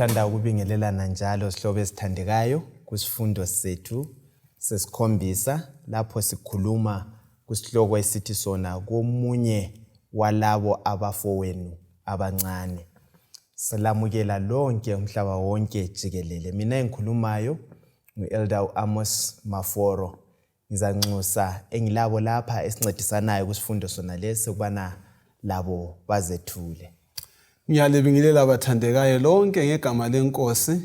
Sithanda ukubingelelana njalo sihlobo esithandekayo kusifundo sethu sesikhombisa lapho sikhuluma kusihloko esithi sona komunye walabo abafowenu abancane. Salamukela lonke umhlaba wonke jikelele. Mina engikhulumayo ngu-Elder Amos Maforo. Ngizanxusa engilabo lapha esincedisanayo kusifundo sona lesi ukubana labo bazethule. Ngiyalibingelela abathandekayo lonke ngegama lenkosi.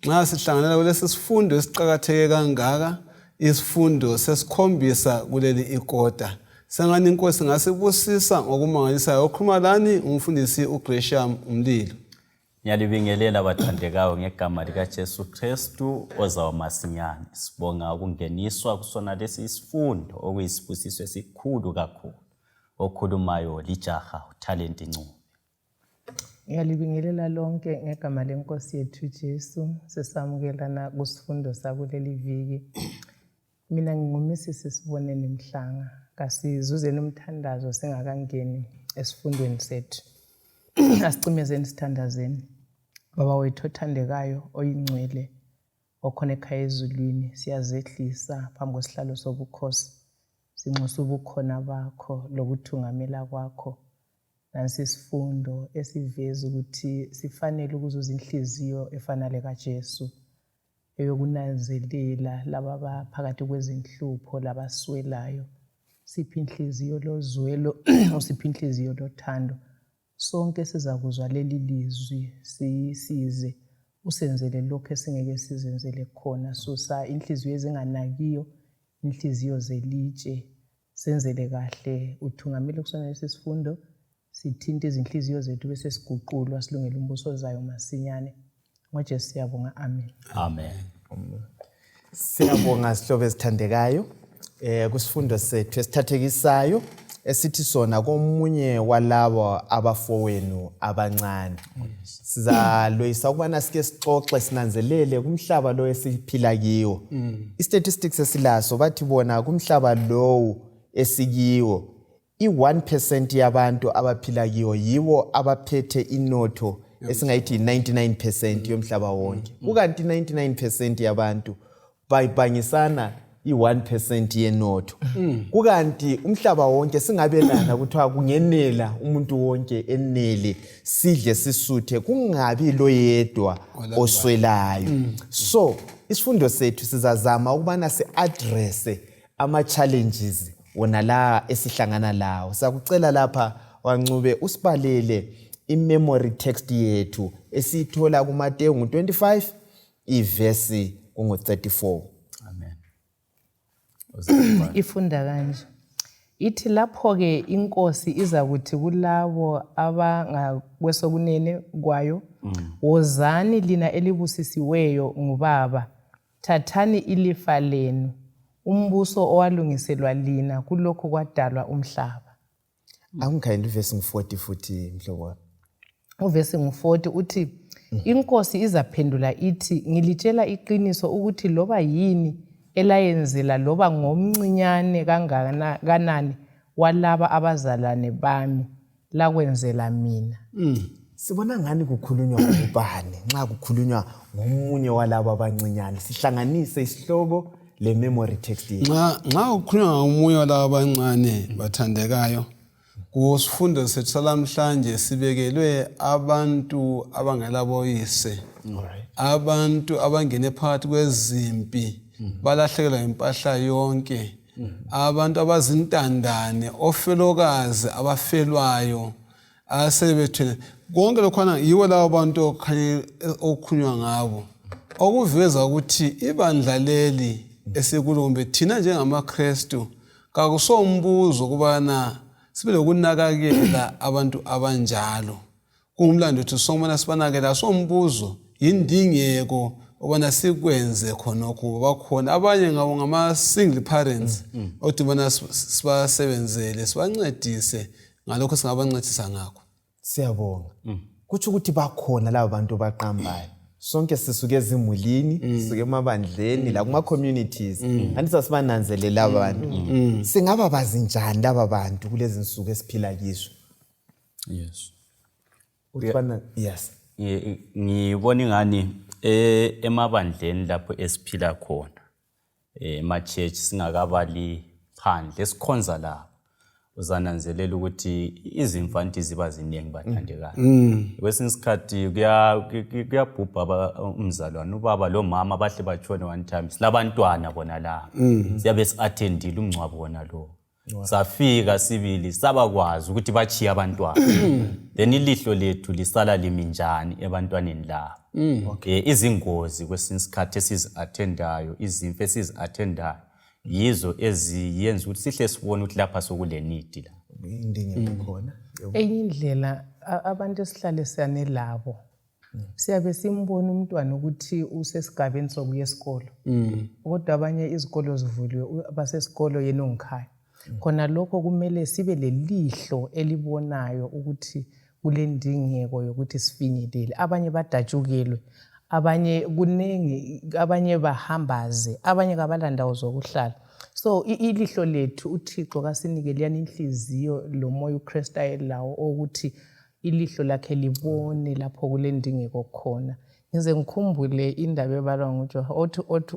Nxa sihlanganela kulesi sifundo esiqhakatheke kangaka, isifundo sesikhombisa kuleli ikota. Sengani inkosi ngasibusisa ngokumangalisayo. Okhuluma lani umfundisi uGresham Umlilo. Ngiyalibingelela abathandekayo ngegama likaJesu Kristu ozawamasinyane. Sibonga ukungeniswa kusona lesi isifundo okuyisibusiso esikhulu kakhulu. Okhulumayo lijaha uTalent Ncube. Ngiyalibingelela lonke ngegama lenkosi yethu Jesu. Sesamukelana kusifundo sakuleli viki. Mina nginguMrs Sibonene Mhlanga. Kasizuzeni umthandazo singakangeni esifundweni sethu. Asicimezeni sithandazeni. Baba wethu othandekayo oyingcwele okhona ekhaya ezulwini, siyazehlisa phambi kwesihlalo sobukhosi. Sinxusa ubukhona bakho lokuthungamela kwakho. Nansi isifundo esiveza ukuthi sifanele ukuzuza inhliziyo efanele kaJesu eyokunanzelela laba abaphakathi kwezinhlupho labaswelayo. Siphi inhliziyo lozwelo, usiphi inhliziyo lothando. Sonke sizakuzwa leli lizwi siyisize usenzele lokho esingeke sizenzele khona. Susa inhliziyo ezinganakiyo, inhliziyo zelitshe. Senzele kahle uthungamele kusona lesi sifundo. Sithinta izinhliziyo zethu bese siguqulwa silungele umbuso ozayo masinyane. NgoJesu siyabonga, amen. Amen. Siyabonga sihlobo esithandekayo kusifundo sethu esithathekisayo esithi sona komunye walabo abafowenu abancane. Sizaloyisa ukubana sike sixoxe sinanzelele kumhlaba lo esiphila kiwo. I-statistics esilaso bathi bona kumhlaba lo esikiwo i-1% yabantu abaphila kiwo yiwo abaphethe inotho esingayithi 99% yomhlaba wonke. Kukanti 99% yabantu bayibhangisana i-1% yenotho. Kukanti umhlaba wonke singabelana kuthiwa kungenela umuntu wonke enele sidle sisuthe kungabi lo yedwa oswelayo. So isifundo sethu sizazama ukubana si-addresse ama-challenges wona la esihlangana lawo. Sakucela lapha waNcube usibalele i-memory text yethu esithola kuMateyu 25 ivesi 34. Amen. Ifunda kanje. Ithi lapho ke inkosi izakuthi kulabo abangakwesokunene kwayo, wozani lina elibusisiweyo ngubaba, thathani ilifa lenu, umbuso owalungiselwa lina kulokho kwadalwa umhlaba. Akungayini ivesi 40 futhi mhlobo wami. Uvesi 40 uthi inkosi izaphendula ithi ngilitshela iqiniso ukuthi loba yini elayenzela loba ngomncinyane kangakanani walaba abazalwane bami lakwenzela mina. Sibona ngani kukhulunywa ngobani nxa kukhulunywa ngomunye walabo abancinyane. Sihlanganise isihloko le memory text yethu. Nxa ukhulunywa ngomunye walabo abancane bathandekayo, kusifundo sethu salamhlanje sibekelwe abantu abangelaboyise. Abantu abangene phakathi kwezimpi balahlekelwa impahla yonke. Abantu abazintandane, ofelokazi abafelwayo asebethele. Konke lokhwana yiwo labo bantu okukhulunywa ngabo. Okuveza ukuthi ibandla leli esikulo kumbe thina njengamaKristu kakusombuzo kubana sibe lokunakakela abantu abanjalo. Kungumlando wethu sokumana sibanakela sombuzo yindingeko ubana sikwenze khonokho. Bakhona abanye ngabo ngama-single parents odibana sibasebenzele sibancedise ngalokho singabancedisa ngakho. Siyabonga. Kutsho ukuthi bakhona labo bantu baqambayo. Sonke sisuke ezimulini, sisuke emabandleni la kuma communities. Anisa sibananzelela abantu. Singaba bazinjani laba bantu kulezi insuku esiphila kizo? Yes. Utbana yes. ngibona ingani emabandleni lapho esiphila khona ema-church singakabali phandle esikhonza lapho uzananzelela ukuthi izimfanti ziba ziningi bathandekayo. Kwesinye isikhathi kuyabhubha umzalwane ubaba lo mama bahle batshone one time silabantwana bona la siyabe si-attendile umngcwabo wona lo safika sibili sabakwazi ukuthi bachiya abantwana then ilihlo lethu lisala limi njani ebantwaneni la. Izingozi kwesinye isikhathi esizi-attendayo izimfe esizi-attendayo yizo eziyenza ukuthi sihle sibone ukuthi lapha sokule need la indinge khona. Enye indlela abantu esihlale siyane labo siyabe simbona umntwana ukuthi usesigabeni sokuya esikolo kodwa abanye izikolo zivuliwe basesikolo yena ongikhaya khona lokho kumele sibe lelihlo elibonayo ukuthi kule ndingeko yokuthi sifinyelele. Abanye badatshukelwe, abanye kuningi, abanye bahambaze, abanye kabalandawo zokuhlala. So ilihlo lethu uThixo kasinikele inhliziyo lo moya uKristu ayelawo ukuthi ilihlo lakhe libone lapho kule ndingeko khona. Ngize ngikhumbule indaba ebalwa nguJohn othi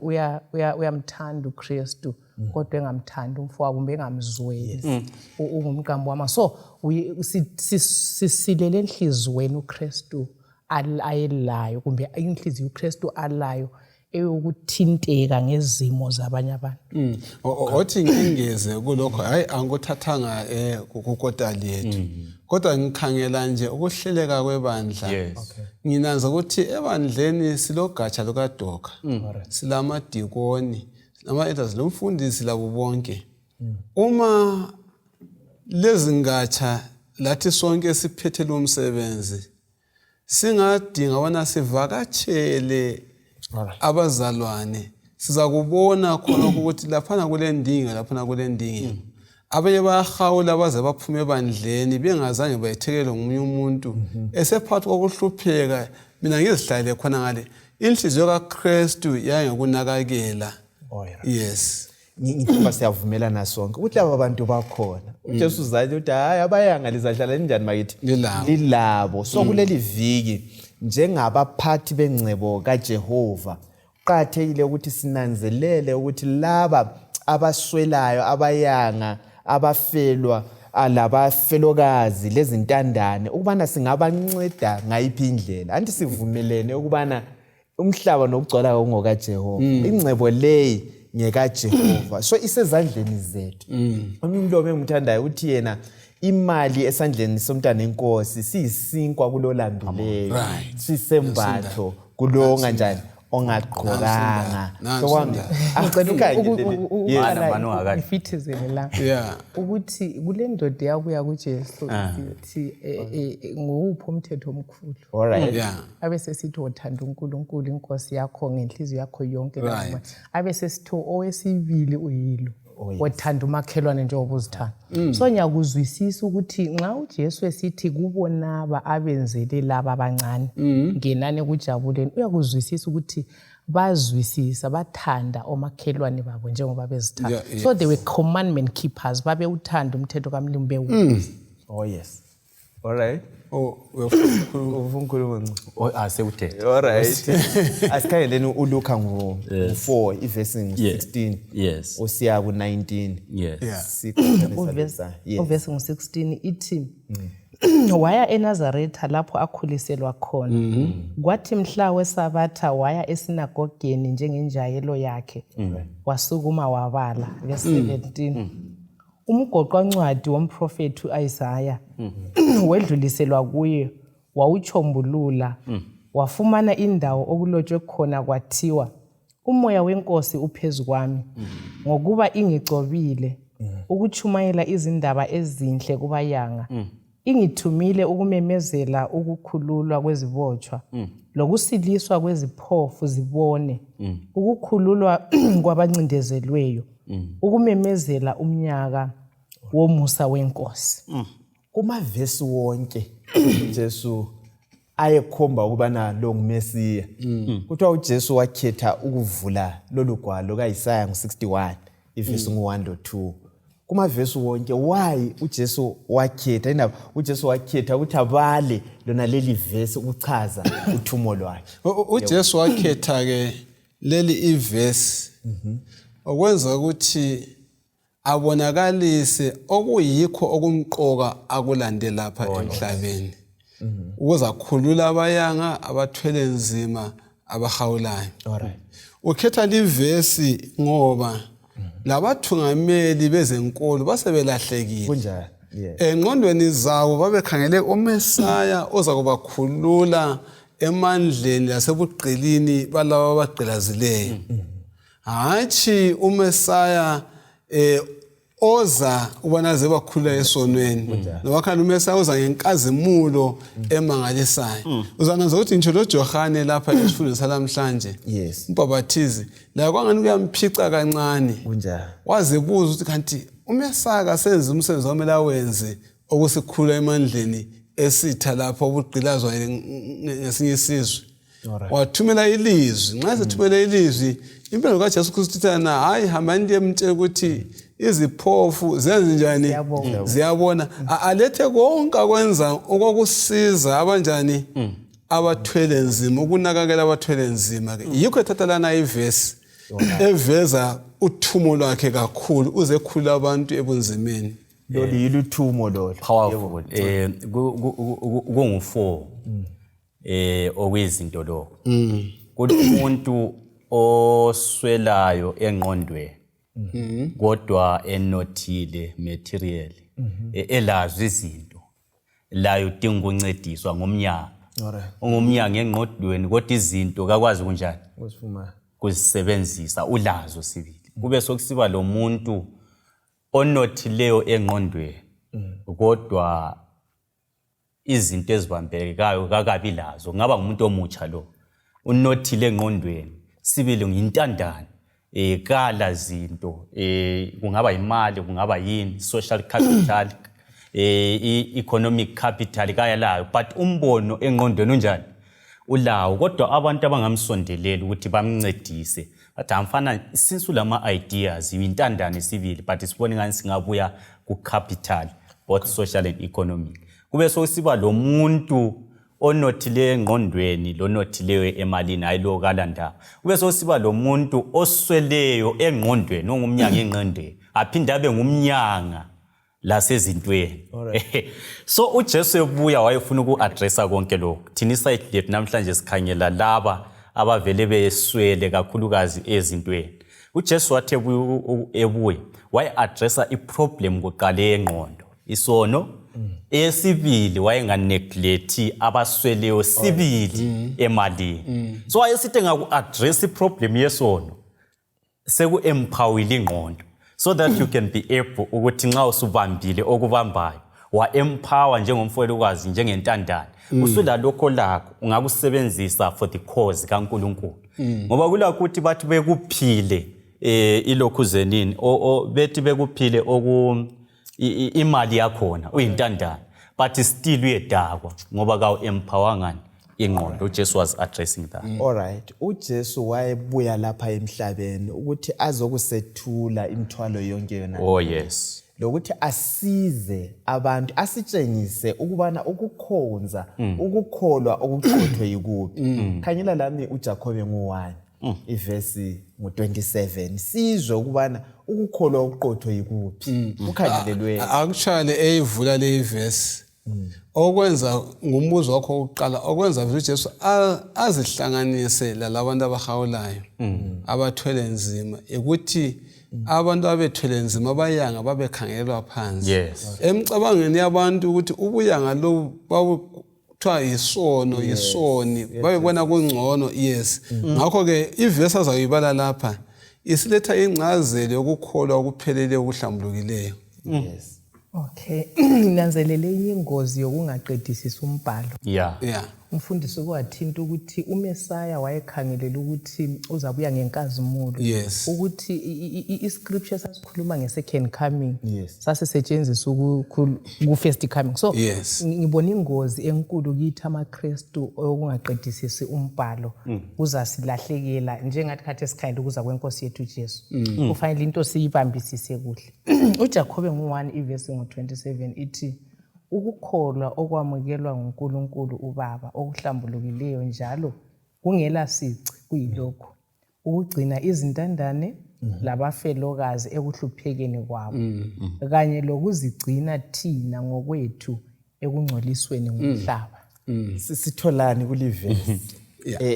uyamthanda uKristu kodwa engamthanda umfowabo kumbe engamzweli ungumqambo wama. So sisilele enhlizweni uKristu ayelayo kumbe inhliziyo uKristu alayo eyokuthinteka ngezimo zabanye abantu. Othi ngingeze kulokho hayi angikuthathanga kukotali yethu kodwa ngikhangela nje ukuhleleka kwebandla. Nginanza ukuthi ebandleni silogatsha lukaDoka, silamadikoni, silama-elders, lomfundisi labo bonke. Uma lezi ngatsha lathi sonke siphethe lo msebenzi singadinga wana sivakatshele abazalwane siza kubona khona ukuthi laphana kule ndinga laphana kule ndinga abanye bayahawula baze baphume ebandleni bengazange bayithelelwe ngomunye umuntu esephathi kokuhlupheka. Mina ngizihlalele khona ngale inhliziyo kaKristu yangekunakakela. Yes, ngithemba siyavumelana sonke ukuthi laba bantu bakhona. uJesu uzathi uthi hayi abayanga lizahlala njani makithi lilabo. So kuleli viki njengabaphathi bengcebo kaJehova kuqathekile ukuthi sinanzelele ukuthi laba abaswelayo, abayanga, abafelwa, alabafelokazi lezintandane ukubana singabanceda ngayiphi indlela. Anti sivumelene ukubana umhlaba nokugcwala kungokaJehova, ingcebo leyi ngekaJehova, so isezandleni zethu. Umuntu lo engimthandayo uthi yena imali esandleni somntana enkosi siyisinkwa kulolambileyo, sisembatho kulonga njani ongaqhokanga. Angicela ukhangele ngifithizele la ukuthi kule ndoda yakuya kuJesu sithi nguphi umthetho omkhulu. Abe sesithi uthanda uNkulunkulu inkosi yakho ngenhliziyo yakho yonke, abe sesithi owesibili uyilo wathanda umakhelwane njengoba uzithanda. So ngiyakuzwisisa ukuthi nxa uJesu esithi kubonaba abenzele laba abancane ngenani kujabuleni, uyakuzwisisa ukuthi bazwisisa bathanda omakhelwane babo njengoba bezithanda. So they were commandment keepers, babe uthanda umthetho kaMlungu bewuphisa. Oh yes. All right. Asewuthethe. All right. Asikhangeleni uLuka ngo-4 ivesi 16 osiya ku-19. Uvesi ngo-16 ithi waya eNazaretha lapho akhuliselwa khona. Kwathi mhla weSabatha waya esinagogeni njengenjayelo yakhe. Wasukuma wabala. Verse 17. Umgoqwancwadi womprofethi uIsaya wedluliselwa kuye, wawuchombulula, wafumana indawo okulotshwe khona kwathiwa, umoya wenkosi uphezu kwami, ngokuba ingicobile, ukuchumayela izindaba ezinhle kubayanga, ingithumile ukumemezela ukukhululwa kwezibotshwa, lokusiliswa kweziphofu zibone, ukukhululwa kwabancindezelweyo, ukumemezela umnyaka womusa wenkosi. Kumavesi wonke uJesu ayekhomba ukubana lo ngumesiya. Kuthiwa uJesu wakhetha ukuvula lolu gwalo kaIsaya ngo-61 ivesi ngo-1 lo-2 kumavesi wonke why uJesu wakhetha indaba uJesu wakhetha ukuthi abale lona leli verse ukuchaza uthumo lwakhe. uJesu wakhetha ke leli ivesi okwenza ukuthi abonakalise okuyikho okumqoka akulande lapha emhlabeni ukuze akhulula abayanga abathwele nzima abahawulayo. Ukhetha livesi ngoba labathungameli bezenkolo basebelahlekile. Kunjani? Engqondweni zawo babekhangele uMesaya oza kubakhulula emandleni lasebugqilini balabo abagqilazileyo. Hathi uMesaya oza ubanaze bakhulula esonweni. Nowakhana uMesaya oza ngenkazimulo emangalisayo. Uzananza ukuthi ngisho loJohane lapha esifundo salamhlanje. Umbhabhathizi la kwangani kuyamphica kancane. Kunjani? Wazibuza ukuthi kanti uMesaya senze umsebenzi wamela wenze okusikhulula emandleni esitha lapha ubugqilazwa ngesinye isizwe. Wathumela ilizwi. Nxa sethumela ilizwi impilo kaJesu Kristu thana hayi hambani ndiye mtshela ukuthi iziphofu zenze njani ziyabona alethe konke akwenza okokusiza abanjani abathwele nzima ukunakakela abathwele nzima ke yikho ethathalana ivesi eveza uthumo lwakhe kakhulu uze khulula abantu ebunzimeni. Lolu yiluthumo lolu powerful kungu4 okuyizinto lokho kuthi umuntu oswelayo engqondweni kodwa enothile material elazo izinto layo udinga ukuncediswa ngomnyanga ungumnyanga engqondweni kodwa izinto kakwazi kunjani kuzisebenzisa ulazo sibili kube sokusiba lo muntu onothileyo engqondweni kodwa izinto ezibambekayo kakabi lazo ngaba ngumuntu omutsha lo unothile engqondweni sibili ngintandane kala zinto kungaba imali kungaba yini social capital economic capital kaya layo but umbono engqondweni unjani ulawo kodwa abantu abangamsondelela ukuthi bamncedise bathi amfana since ulama ideas intandane sibili but sibone ngani singabuya ku capital both social and economic kube sokusiba lo muntu onothile engqondweni lonothileyo emalini ayilo kalanda kube sokusiba lo muntu osweleyo engqondweni ongumnyanga engqondweni aphinde abe ngumnyanga lasezintweni. So uJesu ebuya wayefuna ukuaddressa konke lokho thina iside lethu namhlanje sikhangela laba abavele beswele kakhulukazi ezintweni. uJesu wathi ebuya wayeaddressa iproblem kuqala engqondo isono esibili wayenganeglect abasweleyo sibili emalini. So wayesithi ngaku-address iproblem yesono seku-empowile ingqondo so that you can be able ukuthi nxa usubambile okubambayo wa-empower njengomfelokazi njengentandane usulalokho lakho ungakusebenzisa for the cause kaNkulunkulu ngoba kulakho ukuthi bathi bekuphile ilokhu zenini bethi bekuphile imali yakhona uyintandane but still uyedakwa ngoba kawu-empower ngani ingqondo. uJesu was addressing that. Alright, uJesu wayebuya lapha emhlabeni ukuthi azokusethula imithwalo yonke yona. Oh yes. Lokuthi asize abantu asitshengise ukubana ukukhonza ukukholwa okuqothwe yikuphi. Khanyela lami uJakobe ngo1 ivesi ngo27 sizwe ukubana ukukholwa okuqothwe yikuphi ukhangelelwe akushale eyivula le ivesi okwenza ngumbuzo wakho oqala okwenza vele uJesu azihlanganise lalabantu abahawulayo abathwele nzima ukuthi abantu abethwele nzima bayanga babekhangelwa phansi. Emcabangeni yabantu ukuthi ubuyanga lo babuthiwa yisono yisoni babebona kungcono. Ngakho ke ivesi azayibala lapha isiletha ingcazelo yokukholwa okuphelele okuhlambulukileyo. Okay, nanzelele ingozi yokungaqedisisa umbhalo. umfundisi kwathinta ukuthi uMesaya wayekhangelela ukuthi uzabuya ngenkazimulo Yes. ukuthi iscripture sasikhuluma nge-second coming sasisetshenziswa ku-first coming so Yes. ngibona ingozi enkulu kithi amaKristu okungaqedisisi umbhalo uzasilahlekela njengathi khathi esikhayela ukuza kwenkosi yethu Jesu kufanele into siyibambisise kuhle uJakobe ngo-1 ivesi ngo-27 ithi ukukholwa okwamukelwa nguNkulunkulu uBaba okuhlambulukileyo njalo kungela sici kuyilokho ukugcina izintandane labafelokazi ekuhluphekeni kwabo kanye lokuzigcina thina ngokwethu ekungcolisweni ngumhlaba. Sitholani kulivesi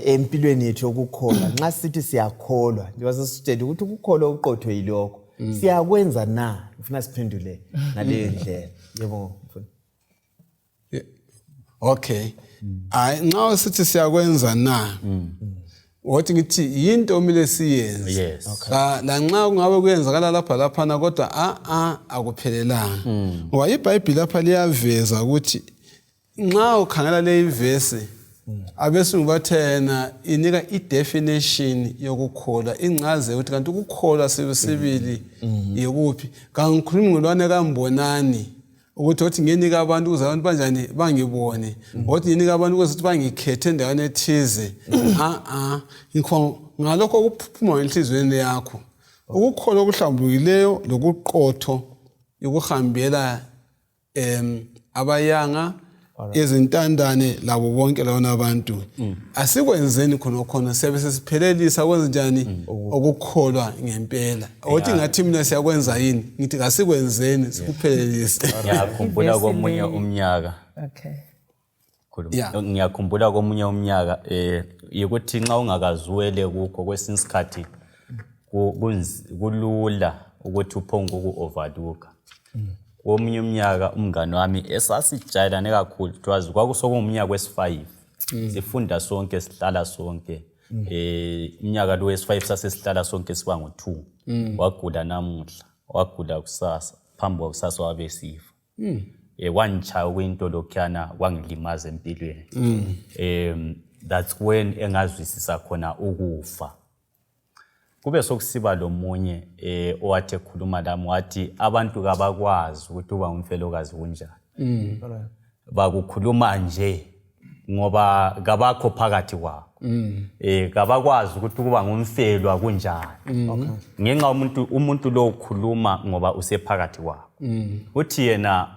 empilweni yethu yokukholwa nxa sithi siyakholwa njengoba sesitshela ukuthi ukukholwa okuqotho yilokho siyakwenza na ufuna siphendule ngaleyo ndlela yebo mfundisi. Okay. Nxa sithi siyakwenza na. Wathi ngithi yinto omile siyenze. Yes. La nxa kungabe kuyenzakala lapha kodwa akuphelelanga. Ngoba iBhayibheli lapha liyaveza ukuthi nxa ukhangela le ivesi abesungu bathena inika idefinition yokukholwa incaze ukuthi kanti ukukholwa sibili yikuphi kangikhulumi ngolwane kambonani ukuthi othi nginika abantu ukuze abantu banjani bangibone othi nginika abantu ukuthi bangikhethe endaweni ethize ngalokho okuphuma enhlizweni yakho ukukholwa okuhlambulukileyo lokuqotho ukuhambela abayanga izintandane labo bonke lawona abantu asikwenzeni khona siyabe sesiphelelisa kwenza njani okukholwa ngempela othi ngathi mina siyakwenza yini ngithi kasikwenzeni sikuphelelise. Ngiyakhumbula komunye umnyaka ngiyakhumbula komunye umnyaka ukuthi nxa ungakaziwele kukho kwesinye isikhathi kulula ukuthi uphonge uku-overlooka. Komunye umnyaka umngane wami esasijayelane kakhulu twazi kwakusokungumnyaka wesi5 sifunda sonke sihlala sonke umnyaka lo wesi5 sasesihlala sonke siba ngo2 wagula namuhla wagula kusasa phambi kusasa wabesifa wangichaya kwinto lokhana kwangilimaza empilweni that's when engazwisisa khona ukufa. Kube sokusiba lo munye owathi ekhuluma lami wathi abantu kabakwazi ukuthi uba umfelokazi kunjani. Bakukhuluma nje ngoba kabakho phakathi kwakho. Kabakwazi ukuthi kuba ngumfelwa kunjani. Ngenxa umuntu lo ukhuluma ngoba usephakathi kwakho. Uthi yena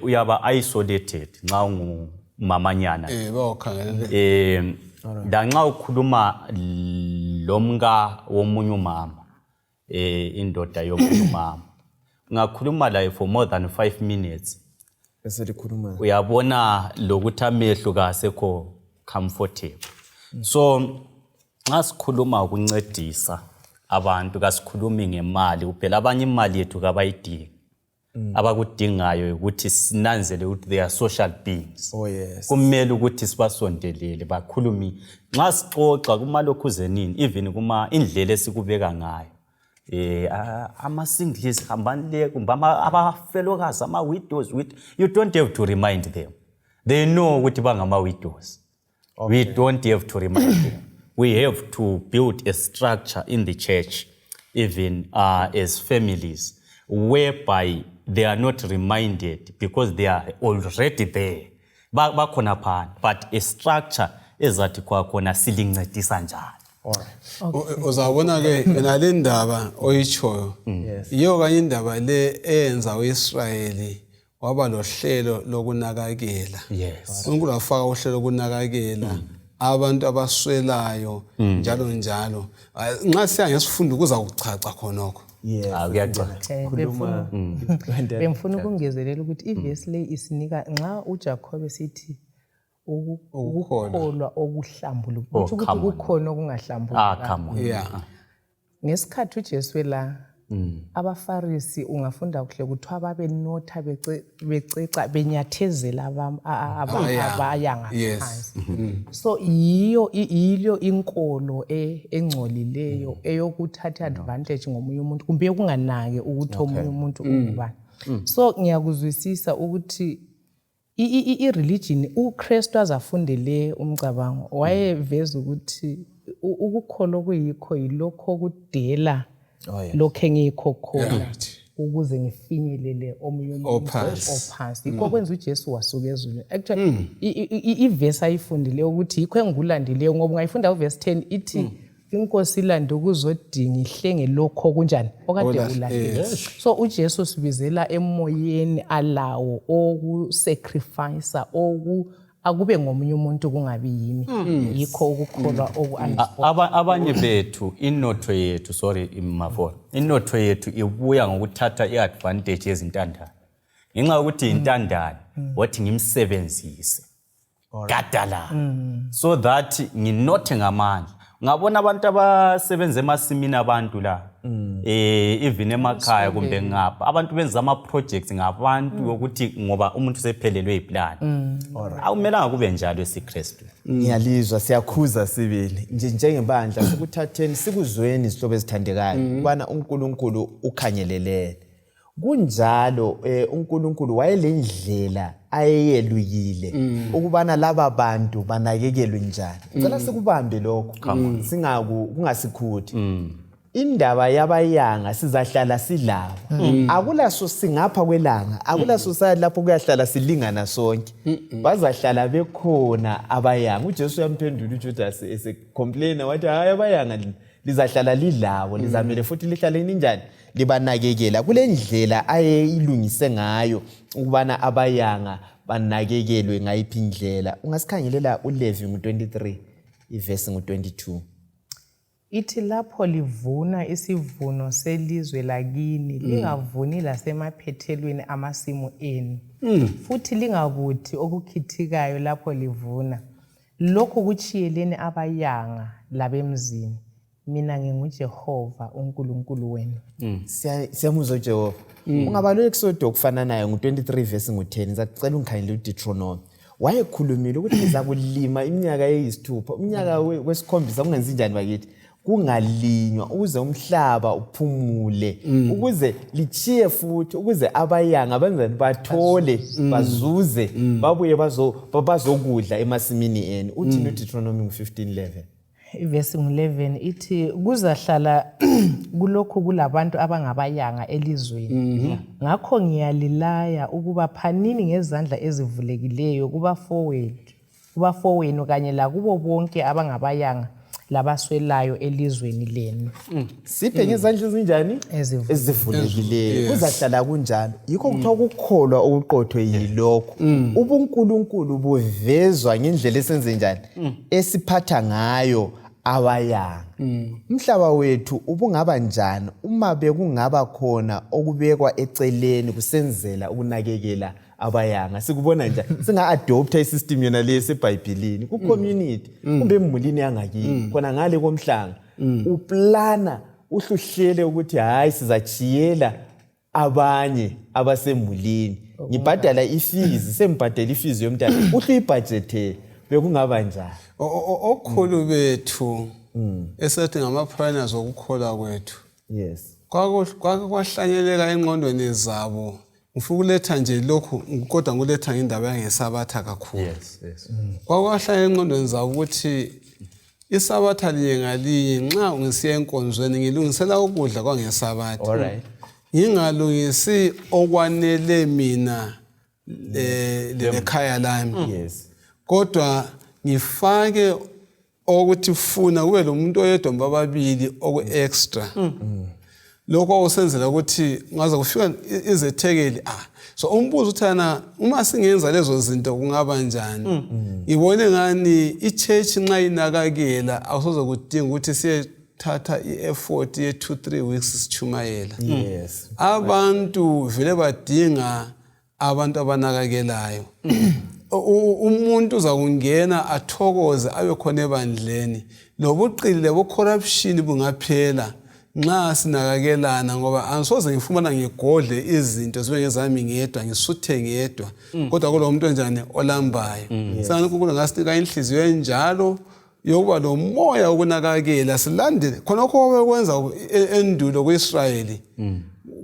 uyaba isolated nxa ungumamanyana. Bakhangela. Nxa ukhuluma lomka womunye umama indoda yomunye umama ngakhuluma laye for more than 5 minutes Eselikhuluma uyabona lokuthi amehlo kasekho comfortable. So nxa sikhuluma ukuncedisa abantu kasikhulumi ngemali kuphela abanye imali yethu kabayidingi abakudingayo ukuthi sinanzele ukuthi they are social beings. Kumele ukuthi sibasondelele bakhulumi nxa sixoxa kumalokhuzenini even kuma indlela esikubeka ngayo ama-Singlish hambani le kumba abafelokazi ama-widows you don't have to remind them, they know ukuthi bangama-widows. We don't have to remind them. We have to build a structure in the church even as families whereby they are not reminded because they are already there. Bakhona phana but a structure ezathi kwakhona silincedisa njani. Uzabona ke nale ndaba oyichoyo iyo kanye indaba le eyenza uIsrayeli waba lohlelo lokunakakela. uNkulunkulu wafaka uhlelo lokunakakela abantu abaswelayo njalo njalo. Nxa siya ngesifundo kuza kuchacha khonokho. Bemfuna ukungezelela ukuthi ivesi le isinika nxa uJakobe sithi ukukholwa okuhlambulukileyo ukuthi ukukhona okungahlambulukanga. Ngesikhathi uJesu la abaFarisi ungafunda kuhle ukuthi ababenotha bececa benyathezela abayanga phansi. So yiyo inkolo engcolileyo eyokuthatha advantage ngomunye umuntu kumbe kunganake ukuthi omunye umuntu ungubani. So ngiyakuzwisisa ukuthi i-religion uKristu azafundele umcabango wayeveza ukuthi ukukholwa kuyikho yilokho okudela lokho engikho khona ukuze ngifinyelele omunye umuntu ophansi yikho kwenza uJesu wasuka ezulwini actually iverse ayifundile ukuthi yikho engulandileyo ngoba ungayifunda uverse 10 ithi inkosi ilanda ukuzodinga ihlenge lokho kunjani okade ulahlile so uJesu sibizela emoyeni alawo okusacrifice akube ngomunye umuntu kungabi yimi yikho ukukholwa abanye bethu inotho yethu ibuya ngokuthatha iadvantage yezintandane ngenxa yokuthi intandane wathi ngimsebenzise gadala so that nginothe ngamandla ngabona abantu abasebenza emasimini abantu la even emakhaya kumbe ngapha abantu benza ama projects ngabantu ukuthi ngoba umuntu sephelelwe iplan akumelanga kube njalo esiKristu ngiyalizwa siyakhuza sibili njengebandla sikuthatheni sikuzweni isihlobo esithandekayo ubana uNkulunkulu ukhangelelele kunjalo uNkulunkulu wayelendlela ayeyeluyile ukubana laba bantu banakekelwe njani ngicela sikubambe lokho kungasikhuthi indaba yabayanga sizahlala silabo akulaso singapha kwelanga akulaso sala lapho kuyahlala silingana sonke bazahlala bekhona abayanga uJesu yamphendula uJudas esecomplain wathi hayi abayanga lizahlala lidlabo lizamele futhi lihlale ninjani libanakekela kule ndlela ayeyilungise ngayo ukubana abayanga banakekelwe ngayiphi indlela ungasikhangelela uLevi ngo23 iverse ngo22 ithi lapho livuna isivuno selizwe lakini lingavuni lasemaphethelweni amasimu enu futhi lingabuthi okukhithikayo lapho livuna lokho kuchiyeleni abayanga labemzini mina nginguJehova uNkulunkulu wenu siyamuzwa uJehova ungabalule kusodo kufana naye ngo23 verse ngo10 ngizacela ungikhanyele uDeuteronomy wayekhulumile ukuthi ngizakulima iminyaka eyisithupha umnyaka wesikhombisa kungenzi njani bakithi kungalinywa ukuze umhlaba uphumule ukuze lichiye futhi ukuze abayanga benzani bathole bazuze babuye bazokudla emasimini enu uthi uDeuteronomy 15:11 iverse 11 ithi kuzahlala kulokho kulabantu abangabayanga elizweni ngakho ngiyalilaya ukuba phanini ngezandla ezivulekileyo kubafowenu kanye lakubo bonke abangabayanga labaswelayo elizweni lenu siphe ngezandla ezinjani ezivulekileyo kuzahlala kunjalo yikho kuthiwa ukukholwa okuqothwe yilokho ubuNkulunkulu buvezwa ngendlela esenze njani esiphatha ngayo abayanga umhlaba wethu ubungaba njani uma bekungaba khona okubekwa eceleni kusenzela ukunakekela abayanga sikubona nje singa-adopta isystem yona le eseBhayibhelini ku-community kumbe emulini yangakini khona ngale komhlanga uplana uhluhlele ukuthi hayi sizachiyela abanye abasemulini ngibhadala ifees sembhadela ifees yomntana uhle ibudget bekungaba njani okhulu bethu esethi ngama-pioneers okukholwa kwethu yes kwahlanyeleka engqondweni zabo ngifuna ukuletha nje lokhu kodwa nguletha ngendaba yangesabatha kakhulu kwahlanyeleka engqondweni zabo ukuthi isabatha linye ngalinye nxa ngisiya enkonzweni ngilungisela ukudla kwangesabatha ngingalungisi okwanele mina lekhaya lami kodwa ngifake ukuthi funa kube lo muntu oyedwa bababili oku-extra lokho usenzela ukuthi ngaze kufika izethekeli so umbuzo uthana uma singenza lezo zinto kungaba njani ngibone ngani ichurch nxa inakakela awusoze kudinga ukuthi siyethatha i-effort ye 2-3 weeks sichumayela abantu vele badinga abantu abanakakelayo umuntu uzakungena athokoze abe khona ebandleni lobuqili bo-corruption bungaphela nxa sinakakelana ngoba angisoze ngifumana ngigodle izinto zibe ngezami ngedwa ngisuthe ngedwa kodwa kulo muntu njani olambayo sangani uNkulunkulu ngasinika inhliziyo enjalo yokuba lo moya wokunakakela silandele khona lokho bekwenza endulo kuIsrayeli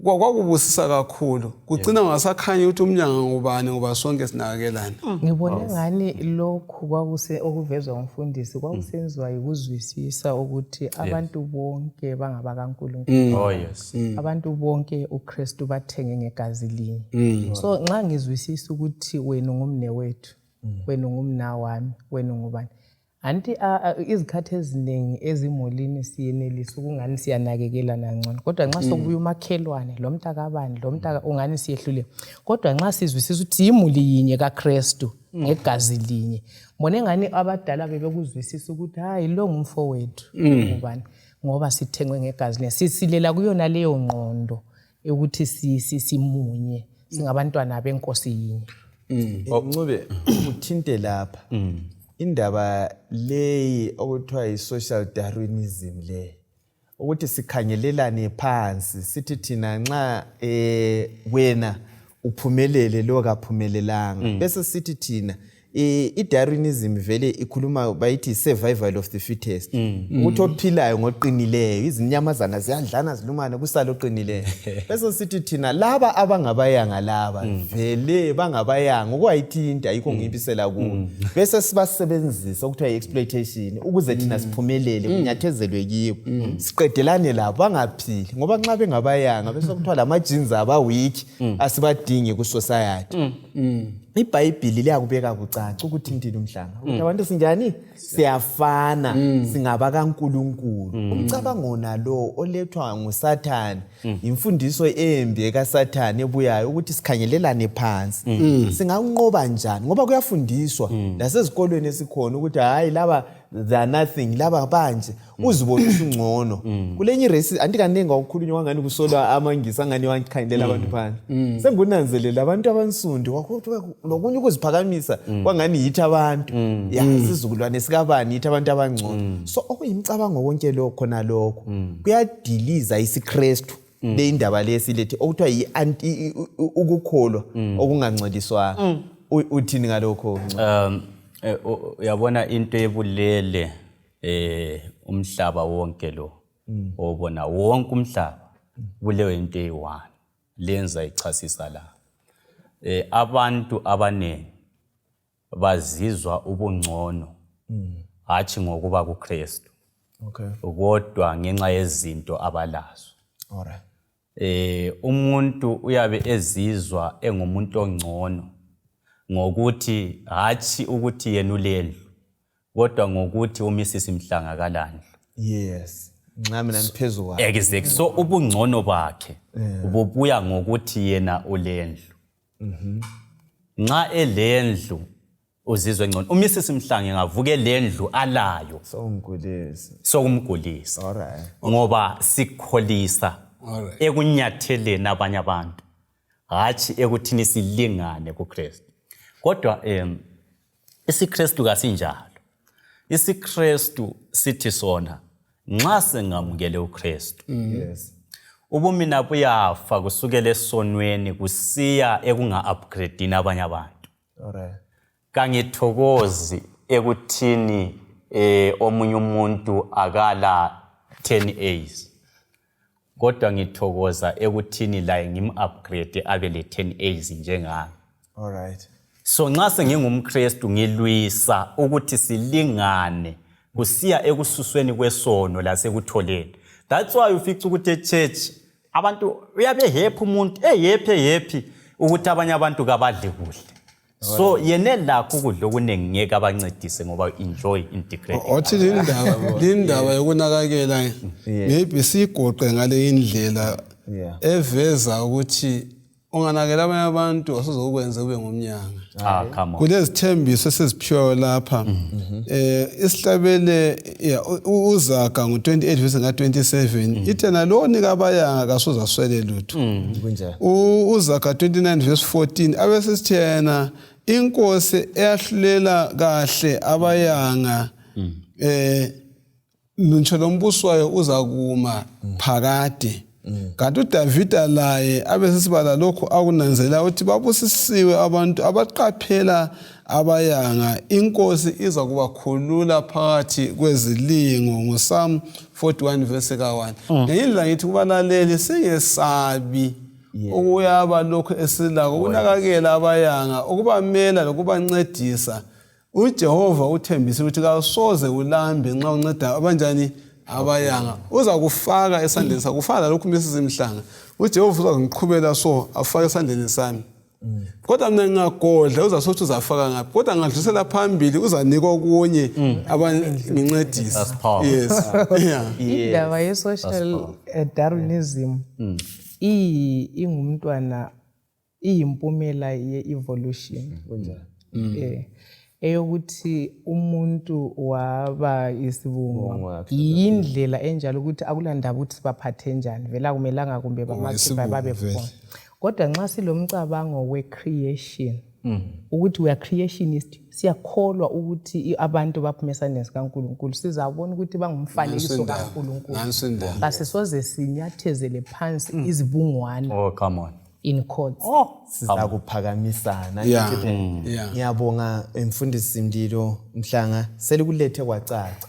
kwakubusisa kakhulu kugcina ngasakhanyi ukuthi umnyanga ngubani ngoba sonke sinakekelana. Ngibone ngani lokhu okuvezwa ngumfundisi kwakusenziwa ukuzwisisa ukuthi abantu bonke bangaba kaNkulunkulu. Oh yes. Abantu bonke uKristu bathenge ngegazi linye. So nxa ngizwisisa ukuthi wena ungumne wethu, wena ungumna wami, wena ungubani. Anti izikhathi eziningi ezimolini siyenelisa ukungani siyanakekelana ngcono. Kodwa nxa sokubuya umakhelwane lo mntakabani lo mntaka ungani siyehlule. Kodwa nxa sizwisisa ukuthi imuli yinye kaKristu ngegazi linye. Mbone ngani abadala bebekuzwisisa ukuthi hayi lo ngumfowethu ngubani ngoba sithengwe ngegazi linye. Sisilela kuyona leyo ngqondo ukuthi simunye singabantwana benkosi yinye. Ncube uthinte lapha. Indaba leyi okuthiwa yi-social Darwinism le ukuthi sikhangelelane phansi sithi thina nxa wena uphumelele lo kaphumelelanga bese sithi thina i-Darwinism vele ikhuluma bayithi survival of the fittest ukuthi ophilayo ngoqinileyo izinyamazana ziyadlana zilumane kusala oqinileyo bese sithi thina laba abangabayanga laba vele bangabayanga okwayithinta ayikho ngibisela kuwo bese sibasebenzisa ukuthiwa i-exploitation ukuze thina siphumelele kunyathezelwe kibo siqedelane labo bangaphili ngoba nxa bengabayanga bese kuthiwa lama-genes aba weak asibadingi ku society. iBhayibheli liyakubeka kucaca ukuthi ndini umhlanga ukuthi abantu sinjani siyafana singaba kaNkulunkulu. Umcabango nalo olethwa nguSathane imfundiso embi kaSathane ebuyayo ukuthi sikhangelelane phansi singanqoba njani ngoba kuyafundiswa nasezikolweni esikhona ukuthi hayi laba they are nothing laba banje uzibonisa ungcono kulenye race andikanenga ukukhulunywa ngani kusolwa amangisa ngani wakhangelela abantu phansi sengunanzelela abantu abansundu wakho nokunye ukuziphakamisa kwangani yithi abantu yasizukulwane sikabani yithi abantu abangcono so okuyimcabango konke lokho khona lokho kuyadiliza isiKristu le indaba lesilethi okuthiwa yi-anti ukukholwa okungangcoliswanga. Uthini ngalokho? Uyabona into ebulele umhlaba wonke lo obona wonke umhlaba buleyo into eyi-1 lenza ichasisa la abantu abaningi bazizwa ubungcono hathi ngokuba kuKristu kodwa ngenxa yezinto abalazo. Alright. Umuntu uyabe ezizwa engumuntu ongcono ngokuthi hathi ukuthi yena ulendlu kodwa ngokuthi uMrs Mhlanga kalandlu. Yes. Nxa mina ngiphezulu kwayo. Exactly. So ubungcono bakhe bubuya ngokuthi yena ulendlu. Nxa elendlu uzizwe ngcono. uMrs Mhlanga ngavuke lendlu alayo. Sokumgulisa. Alright. Ngoba sikholisa ekunyatheleni abanye abantu. Hathi ekuthini silingane kuKristu. Kodwa isiKristu kasinjalo. IsiKristu sithi sona nxa sengamukele uKristu. Yes. Ubumina buyafa kusukela esonweni kusiya ekunga-upgradeini abanye abantu. Alright. Kangithokozi ekuthini omunye umuntu akala 10As. Kodwa ngithokoza ekuthini la ngim-upgrade abe le 10As njengami. Alright. So nxa sengingumKristu ngilwisa ukuthi silingane kusiya ekususweni kwesono lasekutholeni. That's why ufica ukuthi e-church abantu uyabe happy umuntu happy ukuthi abanye abantu kabadle kuhle. So yena lakho ukudla okunengi ngeke abancedise ngoba enjoy integrate. Othi indaba yokunakakela maybe sigoqe ngale indlela eveza ukuthi unganakela abanye abantu asizokwenza ube ngomnyanga. Come on. Kulezithembiso esiziphiwa lapha. Isihlabele uZaga ngo28 verse nga27 ithena lo nika abayanga kasoza swele lutho. Kunjani? uZaga 29 verse 14 abesithena inkosi eyahlulela kahle abayanga ngisho lombuso wayo uzakuma phakade. Kanti uDavida laye abesisibala lokho akunanzela ukuthi babusisiwe abantu abaqaphela abayanga inkosi iza kubakhulula phakathi kwezilingo ngoSam 41 verse 1. Ngiyindla ngithi kubalaleli singesabi ukuyaba lokho esilako ukunakakela abayanga ukubamela lokubancedisa. uJehova uthembise ukuthi kasoze ulambe nxa unceda abanjani abayanga uza kufaka esandleni sakho kufana lokhu Mrs. Mhlanga uJehova uzangiqhubela so afake esandleni sami kodwa mina ngingagodla uzasothi uzafaka ngaphi kodwa ngadlulisela phambili uzanika okunye abangincedisa. Yes. Indaba ye-social Darwinism ingumntwana iyimpumela ye-evolution eyokuthi umuntu waba isibungu yindlela enjalo ukuthi akulandaba ukuthi sibaphathe njani vela kumelanga kumbe bamakhipha babe khona kodwa nxa silomcabango we-creation ukuthi we are creationist siyakholwa ukuthi abantu baphume esandleni sikaNkulunkulu sizabona ukuthi bangumfanekiso kaNkulunkulu asisoze sinyathezele phansi izibungwane. Oh, come on. In courts. Siza kuphakamisana. Ngiyabonga mfundisi Mdilo Mhlanga selikulethe kwacaca.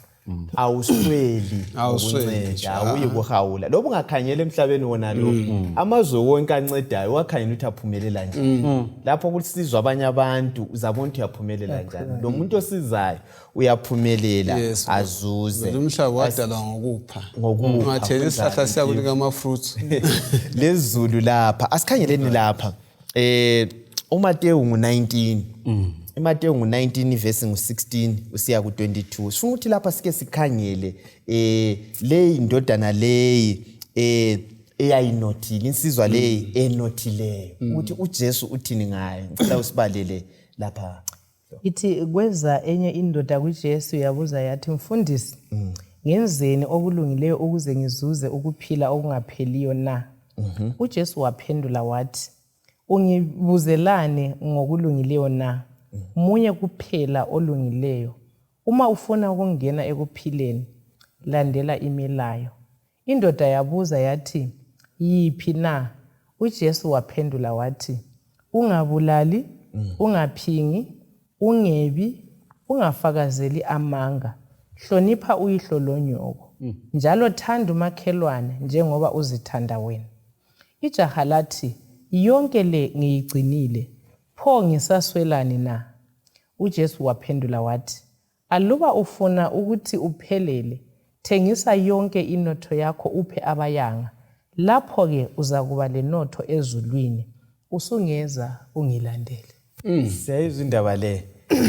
Awusweli ukunceda awuyi kuhawula lobu ungakhanyela emhlabeni wona lo amazwe wonke ancedayo wakhanyela ukuthi aphumelela njani lapho kusizwa abanye abantu uzabona ukuthi uyaphumelela njani lo muntu osizayo uyaphumelela azuze lo mhlaba wadala ngokupha ungathela isihlahla siyakunika ama fruits lezulu lapha asikhangeleni lapha uMateyu 19 eMateyu 19 verse 16 usiya ku 22 sifuna ukuthi lapha sike sikhangele le indodana leyi eyayinothile insizwa leyi enothileyo ukuthi uJesu uthini ngayo ngicela usibalele lapha ithi kweza enye indoda kuJesu yabuza yathi mfundisi ngenzeni okulungileyo ukuze ngizuze ukuphila okungapheliyo na uJesu waphendula wathi ungibuzelane ngokulungileyo na munye kuphela olungileyo uma ufuna ukungena ekuphileni landela imilayo. Indoda yabuza yathi yiphi na uJesu waphendula wathi ungabulali ungaphingi ungebi ungafakazeli amanga hlonipha uyihlo lonyoko njalo thanda umakhelwane njengoba uzithanda wena. Ijaha lathi yonke le ngiyigcinile pho ngisaswelani na uJesu waphendula wathi aluba ufuna ukuthi uphelele thengisa yonke inotho yakho uphe abayanga lapho ke uzakuba lenotho ezulwini usungeza ungilandele. Siyayizwa indaba le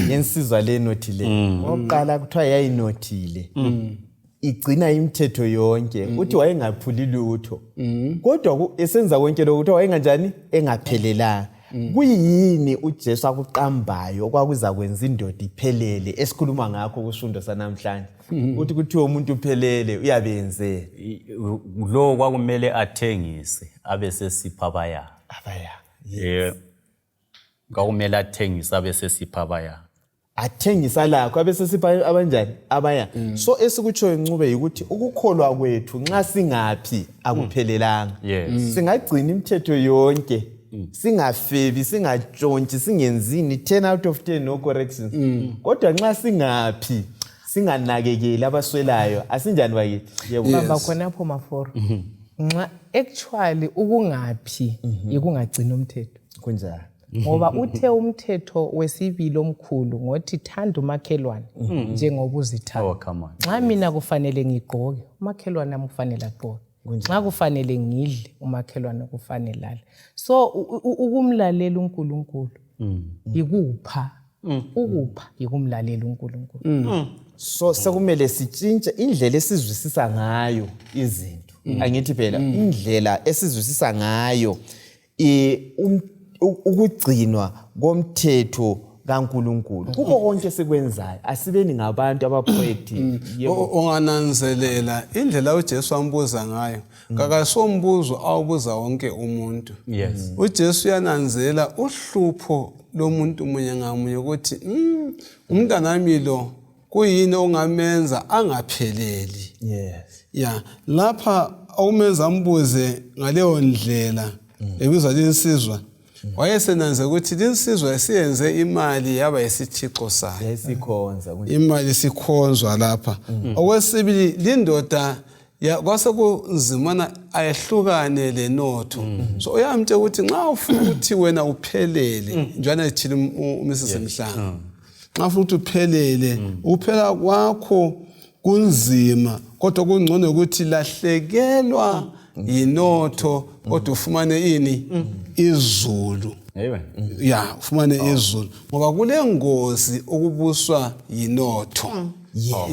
yensizwa le nothile oqala kuthiwa yayinothile igcina imithetho yonke uthi wayengaphuli lutho kodwa esenza konke lokho kuthiwa wayenganjani engaphelelanga. Kuyini uJesu akuqambayo okwakuza kwenza indoda iphelele esikhuluma ngakho kusifundo sanamhlanje uthi kuthiwa umuntu uphelele uyabenze lo kwakumele athengise abe sesipha abayanga kwakumele athengise abe sesipha abayanga athengisa lakho abe sesipha abanjani abayanga so esikutsho incube ukuthi ukukholwa kwethu nxa singaphi akuphelelanga singagcina imithetho yonke singafebi singatshontshi singenzini 10 out of 10 no corrections kodwa nxa singaphi singanakekeli abaswelayo asinjani bakithi yebo khona pho maforo nxa actually ukungaphi ikungagcina umthetho kunjani ngoba uthe umthetho wesibili omkhulu ngothi thanda umakhelwane njengoba uzithanda nxa mina kufanele ngigqoke umakhelwane amfanele agqoke nxa kufanele ngidle umakhelwane kufanele adle so ukumlalela uNkulunkulu ikupha ukupha ikumlalela uNkulunkulu so sekumele sitshintshe indlela esizwisisa ngayo izinto angithi phela indlela esizwisisa ngayo ukugcinwa komthetho kaNkulunkulu kuko konke sikwenzayo asibeni ngabantu abaproject ongananzelela indlela uJesu ambuza ngayo kakasombuzo awubuza wonke umuntu uJesu yananzela uhlupho lomuntu munye ngamunye ukuthi umntana wami lo kuyini ongamenza angapheleli lapha awumenza ambuze ngaleyo ndlela ebizwa lensizwa wayesenanze ukuthi linsizwa esiyenze imali yaba yisithixo sayo. Yayisikhonza Imali sikhonzwa lapha. Okwesibili lindoda kwase kunzimana ayehlukane lenotho. So uyamtshela ukuthi nxa ufuna ukuthi wena uphelele njana ethile uMrs Mhlanga. Nxa ufuna ukuthi uphelele, uphela kwakho kunzima kodwa kungcono ukuthi lahlekelwa inotho kodwa ufumane ini izulu. Ya, ufumane izulu ngoba kule ngozi okubuswa yinotho.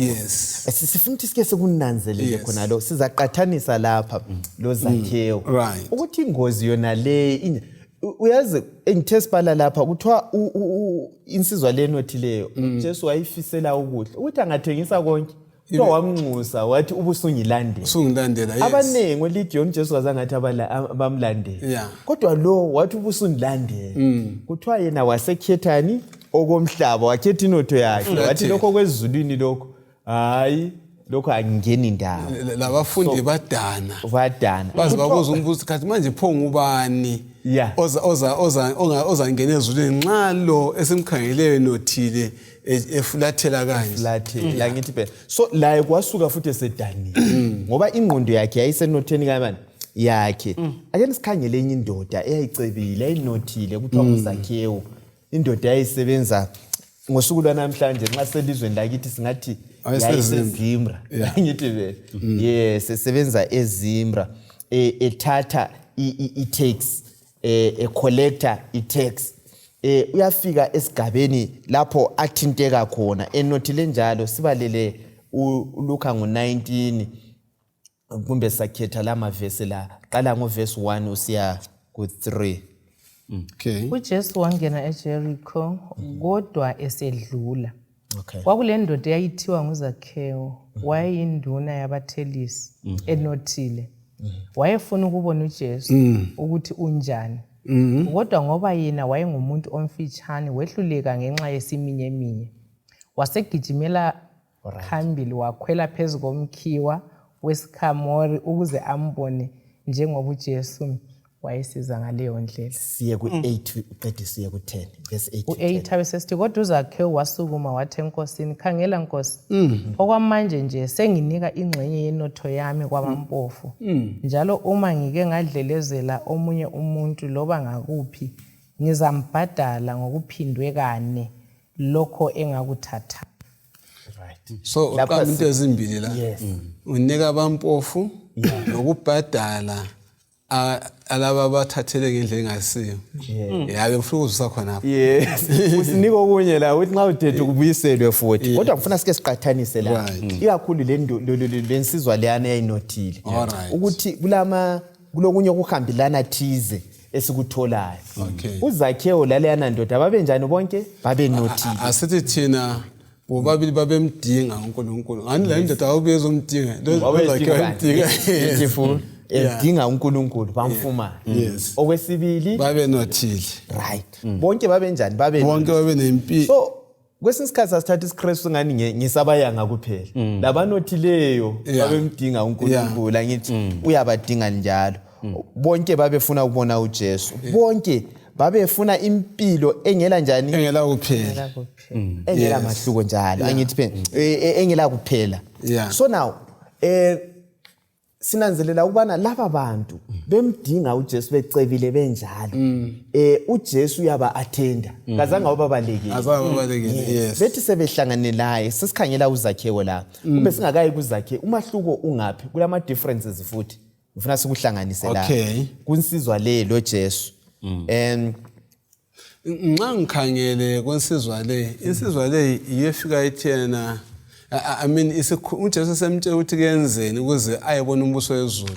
Yes. Sifuna ukuthi sike sekunanzelele khona lo sizaqathanisa lapha lo Zakhewu. Ukuthi ingozi yona le uyazi engithesiphala lapha kuthiwa insizwa lenothileyo Jesu wayifisela ukudla ukuthi angathengisa konke. Lo wamnxusa wathi ubusungilandela. Usungilandela, yes. Abanengi elidiyo uJesu wazangathi abamlandela. Kodwa lo wathi ubusungilandela. Kuthiwa yena wasekhethani okomhlaba wakhetha inotho yakhe. Wathi lokho kwezulwini lokho hayi lokho angingeni ndawo. Labafundi badana. Bazi babuza umbuzo kathi manje pho ngubani oza ngene ezulwini nxa lo esimkhangeleyo nothile efulathela kanje. Fulathela ngithi phela. So la kwasuka futhi esedani ngoba ingqondo yakhe yayisenotheni kabani yakhe. Ake nisikhangele enye indoda eyayicebile ayinothile kuthiwa uZakhewu. Indoda yayisebenza ngosuku lwanamhlanje nxa selizweni lakithi singathi yayiseZimra. Ngithi vele yes esebenza eZimra ethatha i-tax collector i-tax uyafika esigabeni lapho athinteka khona enothile njalo sibalele uLuka ngo19 kumbe sakhetha lama verse la qala ngoverse 1 usiya ku3. Okay. uJesu wangena eJericho kodwa esedlula. Okay. Kwakule ndoda eyayithiwa nguZakhewu wayeyinduna yabathelisi enothile. Wayefuna ukubona uJesu ukuthi unjani. Kodwa ngoba yena wayengumuntu omfitshane wehluleka ngenxa yesiminyeminye. Wasegijimela phambili wakhwela phezu komkhiwa wesikhamori ukuze ambone njengoba uJesu wayesiza ngaleyo ndlela. Siye ku8 uqede siye ku10 verse 8. U8 abesesithi kodwa uZakhewu wasukuma wathi enkosini khangela Nkosi okwamanje nje senginika ingxenye yenotho yami kwabampofu njalo uma ngike ngadlelezela omunye umuntu loba ngakuphi ngizambhadala ngokuphindwe kane lokho engakuthatha. So uqala into ezimbili la. Unika abampofu nokubhadala alaba bathathele ngendlela engasiyo. Yabe ufuna uzisa khona apha. Yes. Usinika okunye la uthi nxa udethe ukubuyiselwe futhi. Kodwa ngifuna sike siqathanise la. Ikakhulu lensizwa leyana eyinothile. Ukuthi kulokunye okuhambilana thize esikutholayo. uZakhewu laleyana ndoda babenjani bonke babenothile. Asithi thina bobabili babemdinga uNkulunkulu. Ngani la indoda awubuyeza umdinga. Zakhewu emdinga. Isifundo. Edinga uNkulunkulu bamfuma. Yes. Okwesibili babenothile. Right. Bonke babenjani bonke babenempilo. So kwesinye isikhathi asithatha isikrestu ngani ngisabayanga kuphela. Labanothileyo babemdinga uNkulunkulu angithi uyabadinga njalo. Bonke babefuna ukubona uJesu. Bonke babefuna impilo engela njani? Engela kuphela. Engela mahluko njalo. Angithi phela engela kuphela. So now sinanzelela ukubana laba bantu bemdinga uJesu becebile benjalo. uJesu uyaba attenda. Kazange wababalekile. Yes. Bethi sebehlangane naye sesikhangela uZakhewu la. Kube singakayi kuZakhewu umahluko ungaphi kulama differences futhi. Ngifuna sikuhlanganise la. Kunsizwa le lo Jesu. Nxa ngikhangele konsizwa le, insizwa le iyefika ithena I mean uJesu semtshela ukuthi kenzeni ukuze ayebona umbuso wezulu.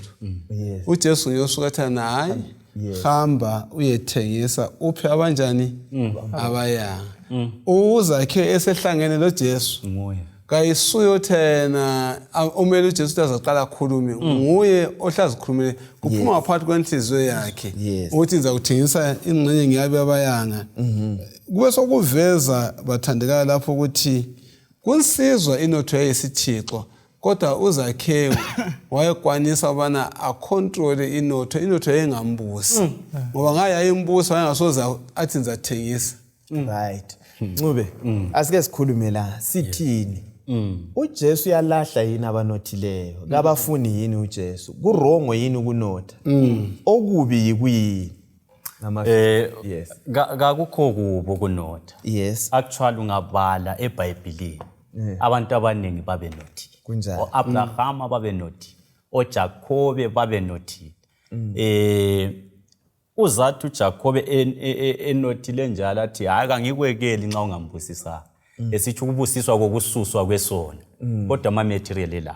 uJesu uyosuka thana hayi hamba uyethengisa uphe abanjani abayanga. uZakhewu esehlangene lo Jesu kayisuyo thena umele uJesu azaqala ukukhuluma nguye ohlazi ukukhulumela kuphuma ngaphakathi kwenhliziyo yakhe ukuthi niza kuthengisa ingxenye ngiyabe abayanga. Kube sokuveza bathandekala lapho ukuthi kunsizwa inotho yesithixo kodwa uZakhewu wayekwanisa ubana acontrole inotho yengambusi ngoba ngaye imbuso wayengasoze athi ngizathengisa. Right. Ncube, asike sikhulume la sithini? uJesu uyalahla yini abanothileyo? Kabafuni yini uJesu? Kurongo yini ukunotha? Okubi yikuyini? Yes. Akukho kubo kunotha. Yes. Actually ungabala eBhayibhelini. Abantu abaningi babenothi. Kunjani? OAbraham babenothi. OJakobe babenothi. Uzathi uJakobe enothile njalo athi hayi kangikwekeli nxa ungambusisa. Esithi ukubusiswa kokususwa kwesona. Kodwa ama material la.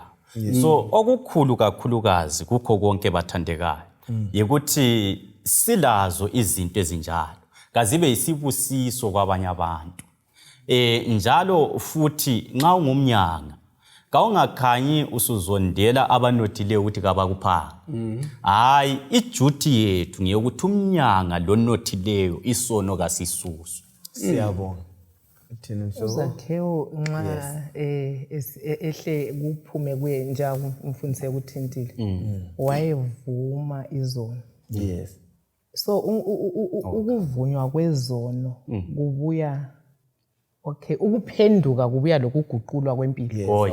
So okukhulu kakhulukazi kukho konke bathandekayo. Yikuthi silazo izinto ezinjalo. Kazibe isibusiso kwabanye abantu. Njalo futhi nxa ungumnyanga kawungakhanyi usuzondela abanothileyo ukuthi kabakuphanga. Hayi iduty yethu ngeyokuthi umnyanga lonothileyo isono kasisuswe. Siyabonga. uZakhewu nxa ehle kuphume kwenja umfundisi ukuthintile wayevuma izono. Yes. So ukuvunywa kwezono kubuya ukuphenduka kubuya lokuguqulwa kwempilo.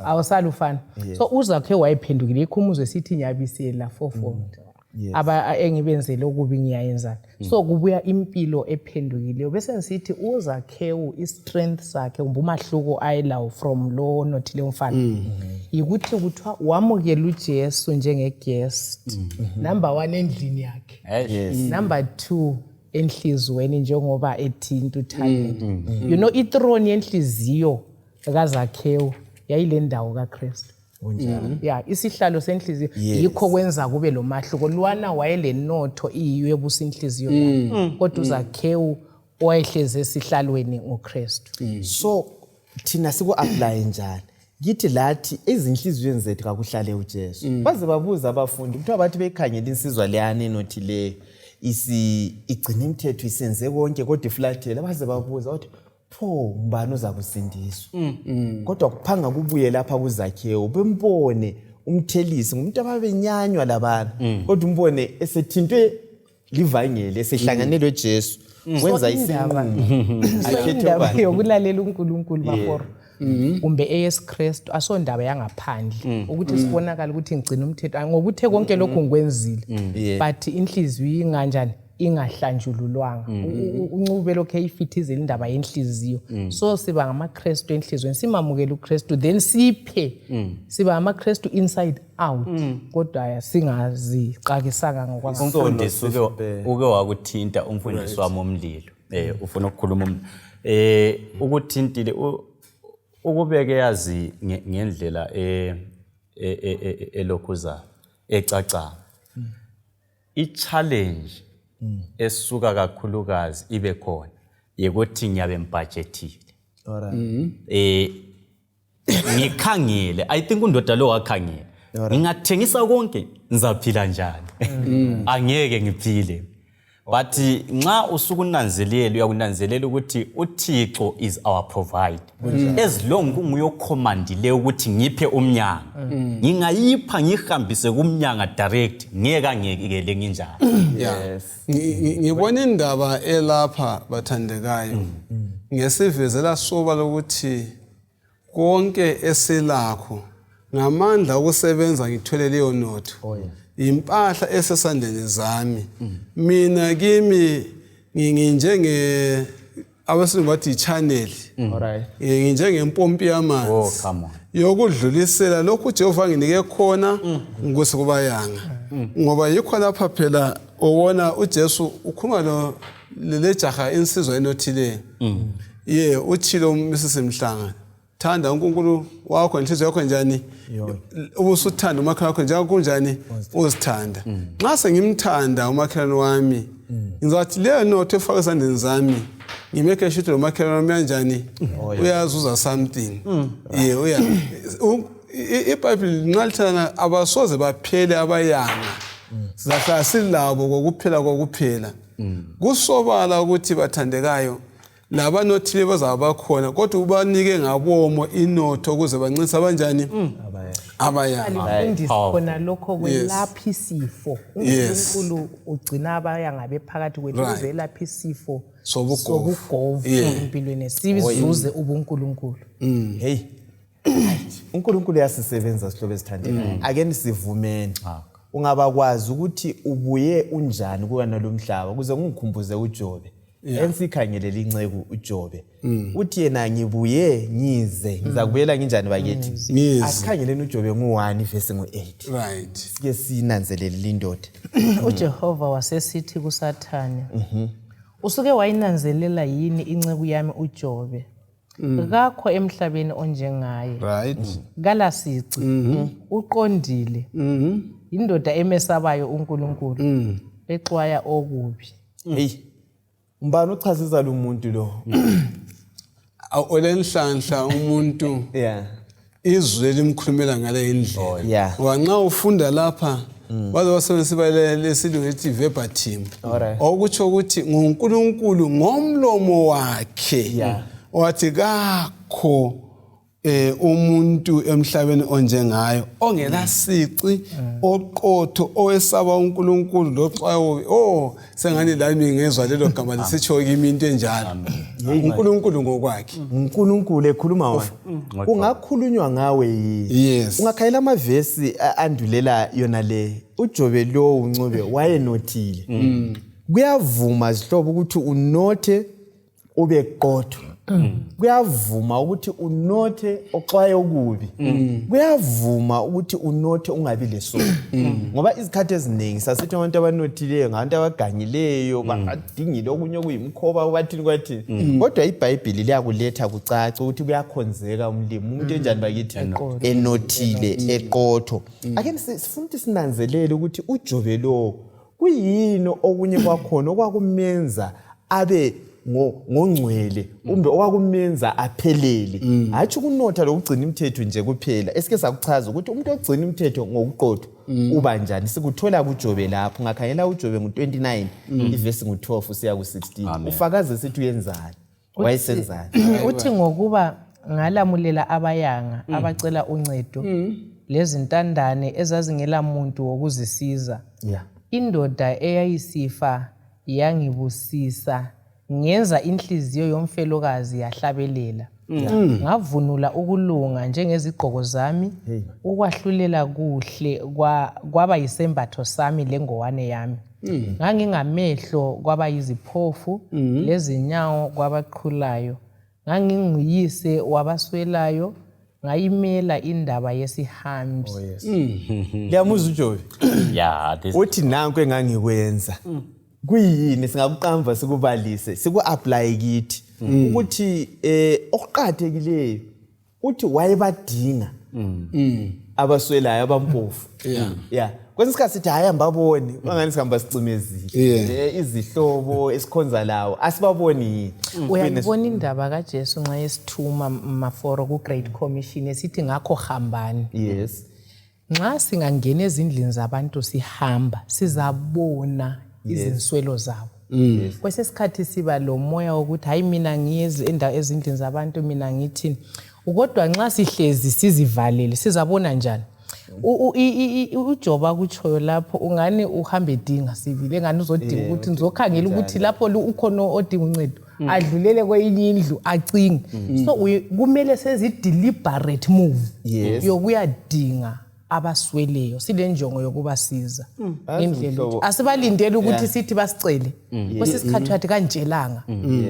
Awusalufana. So uZakhewu wayephendukile ikhumuzwe sithi nyabisela fourfold. Aba engibenzele okubi ngiyayenzana. So kubuya impilo ephendukileyo bese ngisithi uZakhewu istrength sakhe umbumahluko ayelawo from lo nothile umfana. Yikuthi kuthiwa wamukela uJesu njengeguest. Number 1 endlini yakhe. Number 2 enhlizweni njengoba ethinta uthayela. You know ithrone yenhliziyo kaZakhewu yayile ndawo kaKristu. Yeah, isihlalo senhliziyo yikho kwenza kube lo mahluko. Lwana wayele notho iyiyo ebusa inhliziyo yakhe. Kodwa uZakhewu wayehleze esihlalweni ngoKristu. So thina siku apply njani? Kithi lathi ezinhliziyweni zethu kakuhlale uJesu. Baze babuza abafundi kuthiwa bathi bekhangela insizwa leyana enothileyo igcina imithetho isenze konke kodwa iflathela baze babuza ukuthi pho mbani uzakusindiswa. Kodwa kuphanga kubuye lapha kuZakhewu bembone umthelisi ngumuntu ababenyanywa labana kodwa umbone esethintwe livangeli esehlanganelwe uJesu wenza isinqumo akhethe yokulalela uNkulunkulu baforo kumbe eyeSkristu asondaba yangaphandle ukuthi sibonakala ukuthi ngicina umthetho ngoba uthe konke lokho ngikwenzile but inhliziyo inganjani ingahlanjululwanga. Uncube lokho eyifithizela indaba yenhliziyo. So siba ngamaKristu enhlizweni simamukela uKristu then siphe siba ngamaKristu inside out kodwa singazixakisanga ngokwamagama. Umfundisi uke wakuthinta umfundisi wami omlilo. Ufuna ukukhuluma ukuthintile ukubeke yazi ngendlela elokhuza ecaca. I-challenge esuka kakhulukazi ibe khona yekuthi ngiyabe mbudgetile. Ngikhangele I think undoda lo wakhangela ngingathengisa konke ngizaphila njani? Angeke ngiphile. But nxa usukunanzelela uyakunanzelela ukuthi uThixo is our provider. As long kunguyocommandile ukuthi ngiphe umnyanga ngingayipha ngihambise kumnyanga direct ngeke nginjani. Yes. Ngibona indaba elapha bathandekayo. Ngesivezela soba lokuthi konke eselakho ngamandla okusebenza ngithwele leyo notho. Impahla esesandleni zami mina kimi nginjenge abasilungu bathi channel nginjengempompi yamanzi yokudlulisela lokhu uJehova nginike khona ngikuse kubayanga ngoba yikho lapha phela ubona uJesu ukhuluma le jaha insizwa enothile uthilo uMrs Mhlanga thanda uNkulunkulu wakho inhliziyo yakho njani ubusuthanda umakhelwane wakho njalo kunjani uzithanda. Nxa sengimthanda umakhelwane wami ngizathi leyo notho efaka esandleni zami ngimeke sure lo makhelwane wami kanjani uyazuza something. iBhayibheli linqalithana abasoze baphele abayanga sizahlala silabo kokuphela kusobala ukuthi bathandekayo labanothile bazaba bakhona kodwa ubanike ngabomo inotho ukuze bancinisa abanjani abayanga Alifundisi khona lokho kwelapha isifo. uNkulunkulu ugcina abayanga bephakathi kwethu uzelapha isifo sobugovu empilweni sizuze ubuNkulunkulu. Hey. uNkulunkulu yasisebenza sihlobo esithandekayo. Ake nisivumeni. Ungabakwazi ukuthi ubuye unjani kuwena lomhlaba kuze ngikhumbuze uJobe. Ensikhangelela inceku uJobe. Uthi yena ngibuye ngize ngizakubuyela nginjani bakithi. Asikhangeleni uJobe ngu1 verse ngo8. Right. Sike sinanzelele lindoda. uJehova wasesithi kuSathane, usuke wayinanzelela yini inceku yami uJobe? Kakho emhlabeni onjengaye. Right. Galasici, uqondile. Indoda emesabayo uNkulunkulu, exwaya okubi. Hey. Mbani uchazisa lo muntu lo? Olenhlanhla umuntu izwe limkhulumela ngale indlela. Ngoba nxa ufunda lapha baze basebenzisa lesilungu ethi verbatim. Okutsho ukuthi nguNkulunkulu ngomlomo wakhe wathi kakho umuntu emhlabeni onjengayo ongelasici oqotho owesaba uNkulunkulu loxwayo sengani lami ngezwa lelo gama lisitsho kimi into enjalo. uNkulunkulu ngokwakhe. uNkulunkulu ekhuluma wona. Ungakhulunywa ngawe yini? Ungakhayela amavesi andulela yona le. uJobe lo uNcube wayenothile. Kuyavuma zihlobo ukuthi unothe ube qotho. Kuyavuma ukuthi unothe oxwaye okubi. Kuyavuma ukuthi unothe ungabi lesono. Ngoba izikhathi eziningi sasithi abantu abanothileyo ngabantu abaganyileyo badingile okunye okuyimkhoba bathini kwathini. Kodwa iBhayibheli liyakuletha kucaca ukuthi kuyakhonzeka umlimo umuntu enjani bakithi enothile eqotho. Ake sifuna ukuthi sinanzelele ukuthi uJobe lo kuyini okunye kwakhona okwakumenza abe ngongcwele umbe okwakumenza aphelele. Hathi ukunotha lokugcina imithetho nje kuphela. Esike sakuchaza ukuthi umuntu ogcina imithetho ngokuqotho uba njani. Sikuthola kuJobe lapho. Ungakhangela uJobe ngo29 ivesi ngo12 usiya ku16. Ufakaze sithi uyenzani. Wayesenzani. Uthi ngokuba ngalamulela abayanga abacela uncedo lezintandane ezazingela muntu wokuzisiza. Indoda eyayisifa yangibusisa ngenza inhliziyo yomfelokazi yahlabelela. Ngavunula ukulunga njengezigqoko zami. Ukwahlulela kuhle kwaba yisembatho sami lengowane yami. Ngangingamehlo kwaba yiziphofu lezinyawo kwabaqhulayo. Nganginguyise wabaswelayo. Ngayimela indaba yesihambi. Liyamuza uJobe? Uthi nanku engangikwenza. Kuyini singakuqamba sikubalise siku-apply kithi ukuthi okuqathekileyo uthi wayebadinga abaswelayo abampofu. Kwesikhathi sithi hayi ambaboni bangani sihamba sicimezile izihlobo esikhonza lawo asibaboni yini. Uyayibona indaba kaJesu nxa yesithuma maforo ku Great Commission esithi ngakho hambani. Nxa singangena ezindlini zabantu sihamba sizabona izinswelo zabo. Kwesesikhathi siba lo moya wokuthi hayi mina ngiyezi ezindlini zabantu mina ngithini. Kodwa nxa sihlezi sizivalele sizabona njani? uJobe akutshoyo lapho ungani uhambe edinga sivile engani uzodinga ukuthi nizokhangela ukuthi lapho ukhona odinga uncedo adlulele kwenye indlu acinge. So kumele sezi deliberate move yokuyadinga abasweleyo silenjongo yokubasiza indlela asibalindele ukuthi sithi basicele kwesesikhathi wathi kanjelanga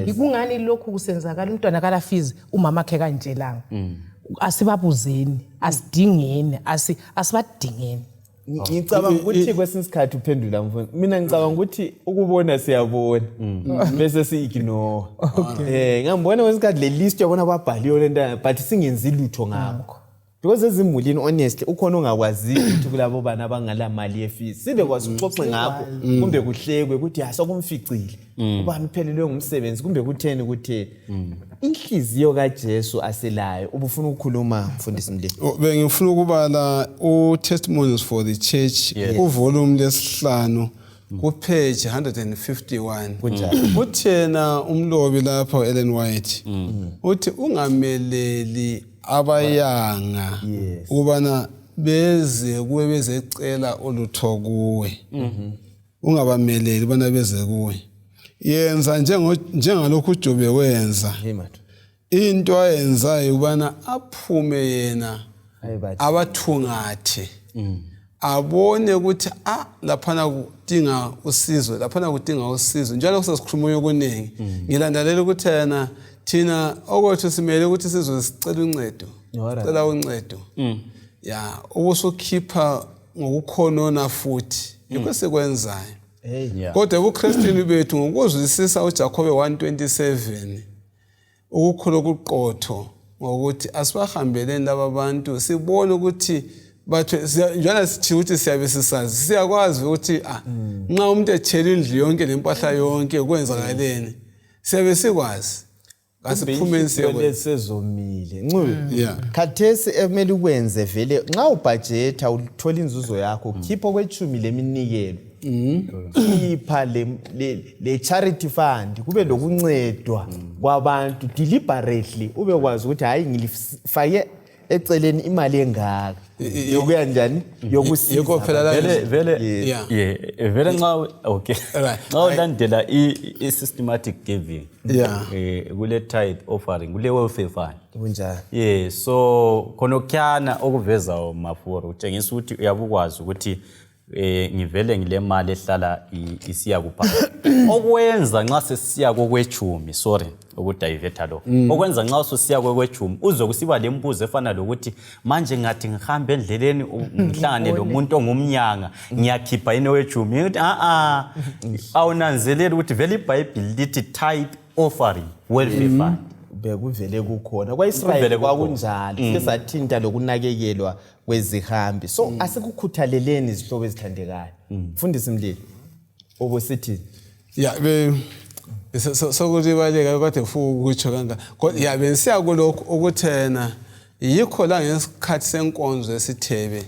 ikungani lokhu kusenzakala umntwana kalafizi umama wakhe kanjelanga asibabuzeni asidingeni asibadingeni. Ngicabanga ukuthi kwesinye isikhathi uphendula mfowethu mina ngicabanga ukuthi ukubona siyabona bese si-ignore. Ngambona kwesikhathi le list yabona babhaliyo lento but singenzi lutho ngakho. Because ezimulini honestly ukhona ongakwazi ukuthi kulabo bana abangala mali yefees sibe kwazi uxoxe ngakho kumbe kuhlekwe ukuthi asokumficile uba niphelelwe ngumsebenzi kumbe kutheni kutheni. Inhliziyo kaJesu aselayo ubufuna ukukhuluma mfundisi Mlindi. Bengifuna ukubala uTestimonies for the Church uvolume lesihlanu kupage 151. Uthena umlobi lapha Ellen White uthi ungameleli abayanga ubana beze kuwe bezecela ulutho kuwe ungabameleli bana beze kuwe yenza njengalokhu uJobe wenza into ayenzayo ubana aphume yena abathungathe abone ukuthi laphana kudinga usizo njalo kusesikhuluma okuningi ngilandelela ukuthi yena thina okwethu simele ukuthi sizwe sicela uncedo cela uncedo ya ubusukhipha ngokukhonona futhi yikho sekwenzayo kodwa ubuKristini bethu ngokuzwisisa uJakobe 1:27 ukukhulu okuqotho ngokuthi asibahambeleni laba bantu sibone ukuthi bathu njalo sithi ukuthi siyabe sisazi siyakwazi ukuthi nxa umuntu ethela indlu yonke lempahla yonke kwenzakaleni siyabe sikwazi asiphumeni sezomile ncube khathesi emele ukwenze vele nxa ubudgeta uthola inzuzo yakho khipha kwechumi leminikelo khipha le charity fund kube lokuncedwa kwabantu deliberately ube kwazi ukuthi hayi ngilifake eceleni imali engaka yokuya njani yokusiza yiko phela vele nxa okay nxa ulandela i systematic giving kule tithe offering kule welfare fund kunjani so khona kukhana okuveza mafuro utshengisa ukuthi uyabukwazi ukuthi ngivele ngile mali ehlala isiya kupha okwenza nxa sesiya kokwechumi ukudivert lo okwenza nxa usosiya kokwechumi uzokusiba lembuzo efana lokuthi manje ngathi ngihambe endleleni ngihlangane lomuntu ongumnyanga ngiyakhipha inowechumi ukuthi awunanzelela ukuthi vele iBhayibheli lithi tithe offering welfare fund bekuvele kukhona kwaIsrael kwakunjalo sesathinta lokunakekelwa kwezihambi so asikukhuthaleleni izihlobo ezithandekayo mfundisi Mlilo obusithi sokulibaleka kade ufuna ukutsho kanga kodwa bensiya kulokho ukuthena yikho la ngesikhathi senkonzo esithebe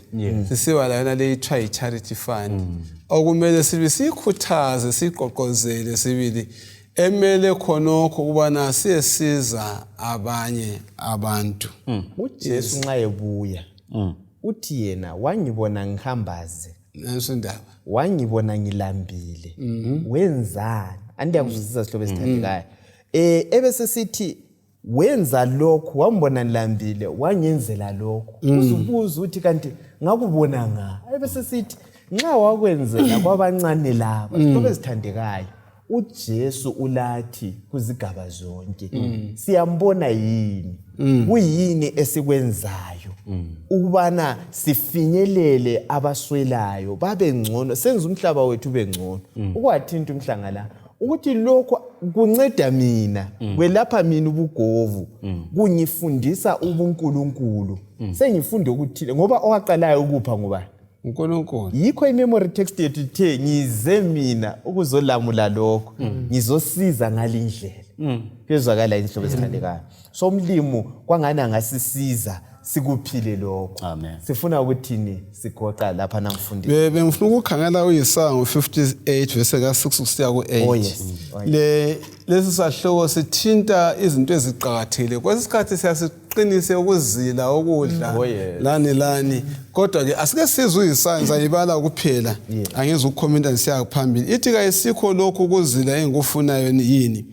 sisiba la le try charity fund okumele sibe sikhuthaze siqoqozele sibili emele khonokho kubana siyesiza abanye abantu uJesu nxa ebuya uthi yena wangibona ngihambaze nasindaba wangibona ngilambile wenzani andiyakuzwisisa sihlobo esithandekayo ebese sithi wenza lokho wambona ngilambile wangenzela lokho uzubuza uthi kanti ngakubona nga ebese sithi nxa wakwenzela kwabancane laba sihlobo esithandekayo uJesu ulathi kuzigaba zonke siyambona yini kuyini esikwenzayo ukubana sifinyelele abaswelayo babe ngcono senza umhlaba wethu ube ngcono ukwathinta umhlangala ukuthi lokho kunceda mina kwelapha mina ubugovu kungifundisa ubuNkulunkulu sengifunde ukuthi ngoba owaqalayo ukupha ngoba uNkulunkulu yikho imemory text yethu ithe ngize mina ukuzolamula lokho ngizosiza ngalindlela kezwakala inhlobo ezithandekayo so umlimo kwangana angasisiza sikuphile lokho sifuna ukuthini sigoqa lapha namfundisi bengifuna ukukhangela uYesaya 58 verse ka6 kusiya ku8 lesi sahloko sithinta izinto eziqhakathile kwesikhathi siyasiqinise ukuzila ukudla lani kodwa ke asike sizwe uYesaya ngizayibala kuphela angeze ukukhomenta nisiya phambili ithi kayisikho lokho ukuzila engikufunayo yini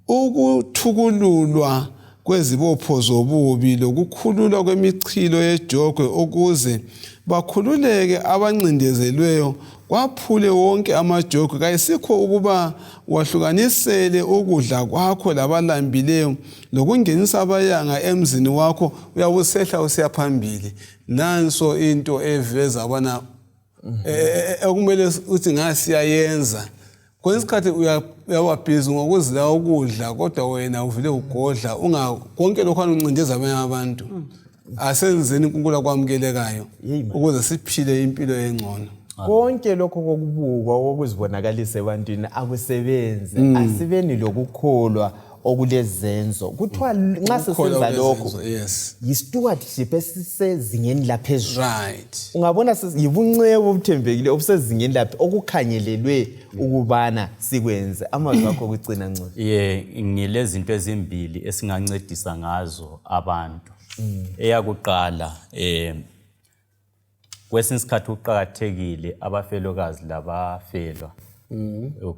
ukuthukululwa kwezibopho zobubi lokukhululwa kwemichilo yejogwe ukuze bakhululeke abancindezelweyo kwaphule wonke amajogwe kayisikho ukuba wahlukanisele ukudla kwakho labalambileyo lokungenisa abayanga emzini wakho uyabusehla usiyaphambili nanso into eveza bana ekumele uthi ngasiyayenza kwesikhathi uyababhizi ngokuzila ukudla kodwa wena uvile ugodla konke lokho anuncindeza abanye abantu asenzeni uNkulunkulu kwamukelekayo ukuze siphile impilo engcono konke lokho kokubukwa okuzibonakalisa ebantwini akusebenze asibeni lokukholwa okulezenzo kuthiwa nxa sisenza lokho yi-stewardship esisezingeni laphezulu ungabona yibunceku obuthembekile obusezingeni laphe okukhangelelwe ukubana sikwenze amazwi akho okugcina ncane ngilezinto ezimbili esingancedisa ngazo abantu eyakuqala kwesinye isikhathi uqakathekile abafelokazi labafelwa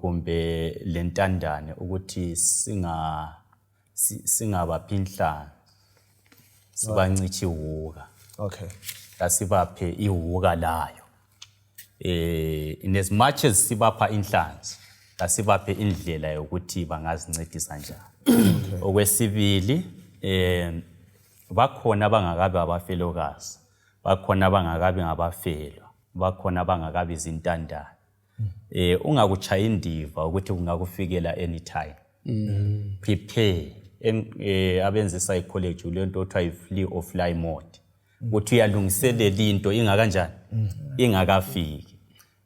kumbe lentandane ukuthi singabaphi inhlanzi sibancithi iwuka. Okay. Asibaphe iwuka layo. In as much as sibapha inhlanzi, asibaphe indlela yokuthi bangazincedisa njani. Okwesibili, bakhona abangakabi abafelokazi, bakhona abangakabi ngabafelwa, bakhona abangakabi izintandane. Ungakuchaya indiva ukuthi kungakufikela anytime. Prepare. Abenze psychology lento othiwa flee or fly mode. Ukuthi uyalungiselela into ingakanjani ingakafiki.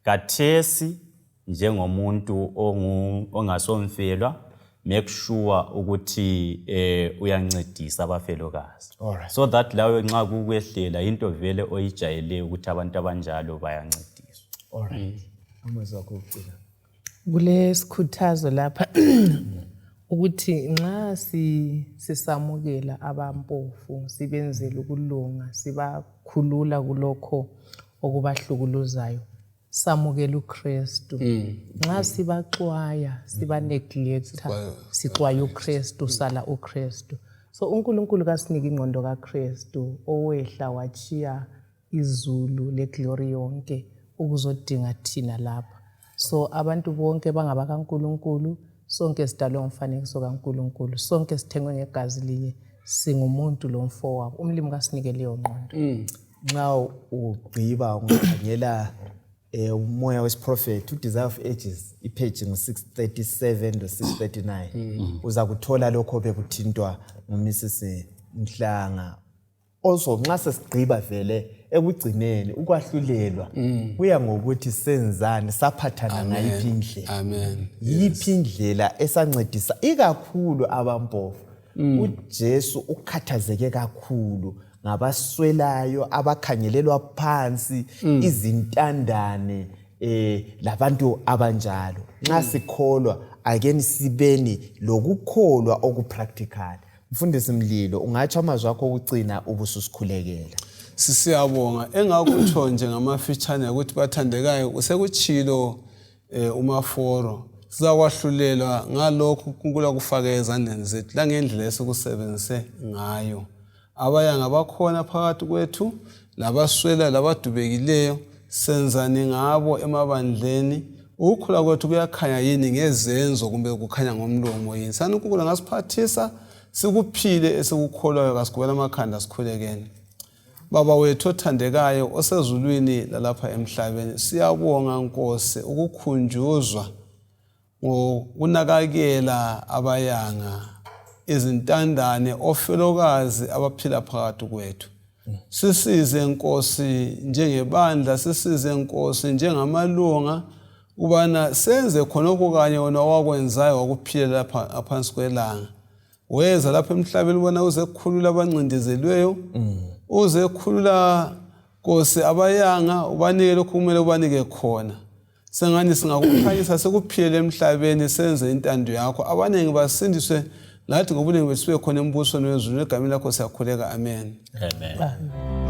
Kathesi njengomuntu ongasomfelwa make sure ukuthi uyancedisa abafelokazi. So that lawe nxa kukwehlela into vele oyijayele ukuthi abantu abanjalo bayancediswa. Alright. Amazwi akho ukucina. Kule sikhuthazo lapha ukuthi nxa sisamukela abampofu sibenzele ukulunga sibakhulula kulokho okubahlukuluzayo samukela uKristu. Nxa sibaxwaya siba neglecta sixwaya uKristu sala uKristu. So uNkulunkulu kasinika ingqondo kaKristu owehla wachiya izulu leglory yonke ukuzodinga thina lapha. So abantu bonke bangaba kaNkulunkulu, sonke sidalwe ngomfanekiso kaNkulunkulu, sonke sithengwe ngegazi linye, singumuntu lo mfowabo. Umlimi kasinike leyo ngqondo. Nxa ugqiba ungakhangela umoya wesiprofeti uDesire of Ages ipage ngu-637 no-639 uza kuthola lokho bekuthintwa nguMrs Mhlanga. Also nxa sesigqiba vele ekugcineni ukwahlulelwa kuya ngokuthi senzani saphathana ngayiphi indlela. Amen. Yiphi indlela esancedisa ikakhulu abampofu. uJesu ukhathazeke kakhulu ngabaswelayo abakhangelelwa phansi izintandane labantu abanjalo. Nxa sikholwa akeni sibeni lokukholwa okupractical. Mfundisi Mlilo ungatsho amazwi akho ukucina ubususikhulekela. Sisiyabonga engakutsho nje ngamafitshane ukuthi bathandekayo usekuchilo umaforo sizakwahlulela ngalokho uNkulunkulu akufake ezandleni zethu la ngendlela esikusebenzise ngayo. Abayanga bakhona phakathi kwethu labaswela labadubekileyo senzani ngabo emabandleni. Ukukhula kwethu kuyakhanya yini ngezenzo kumbe kukhanya ngomlomo yini? Sana uNkulunkulu ngasiphathisa sikuphile esikukholwayo kasigubela amakhanda sikhulekene. Baba wethu othandekayo osezulwini lalapha emhlabeni siyabonga Nkosi ukukhunjuzwa ngokunakakela abayanga izintandane ofelokazi abaphila phakathi kwethu. Sisize Nkosi njengebandla, sisize Nkosi njengamalunga ubana senze khonokho kanye wona wakwenzayo wakuphila lapha aphansi kwelanga. Weza lapha emhlabeni ubona uze kukhulula abancindezelweyo, uze kukhulula Nkosi abayanga ubanike lokho kumele ubanike khona. Sengani singakukhanyisa sekuphile emhlabeni senze intando yakho. Abanengi basindiswe lathi ngobuningi bethu sibe khona embusweni wezulu egameni lakho siyakhuleka. Amen. Amen.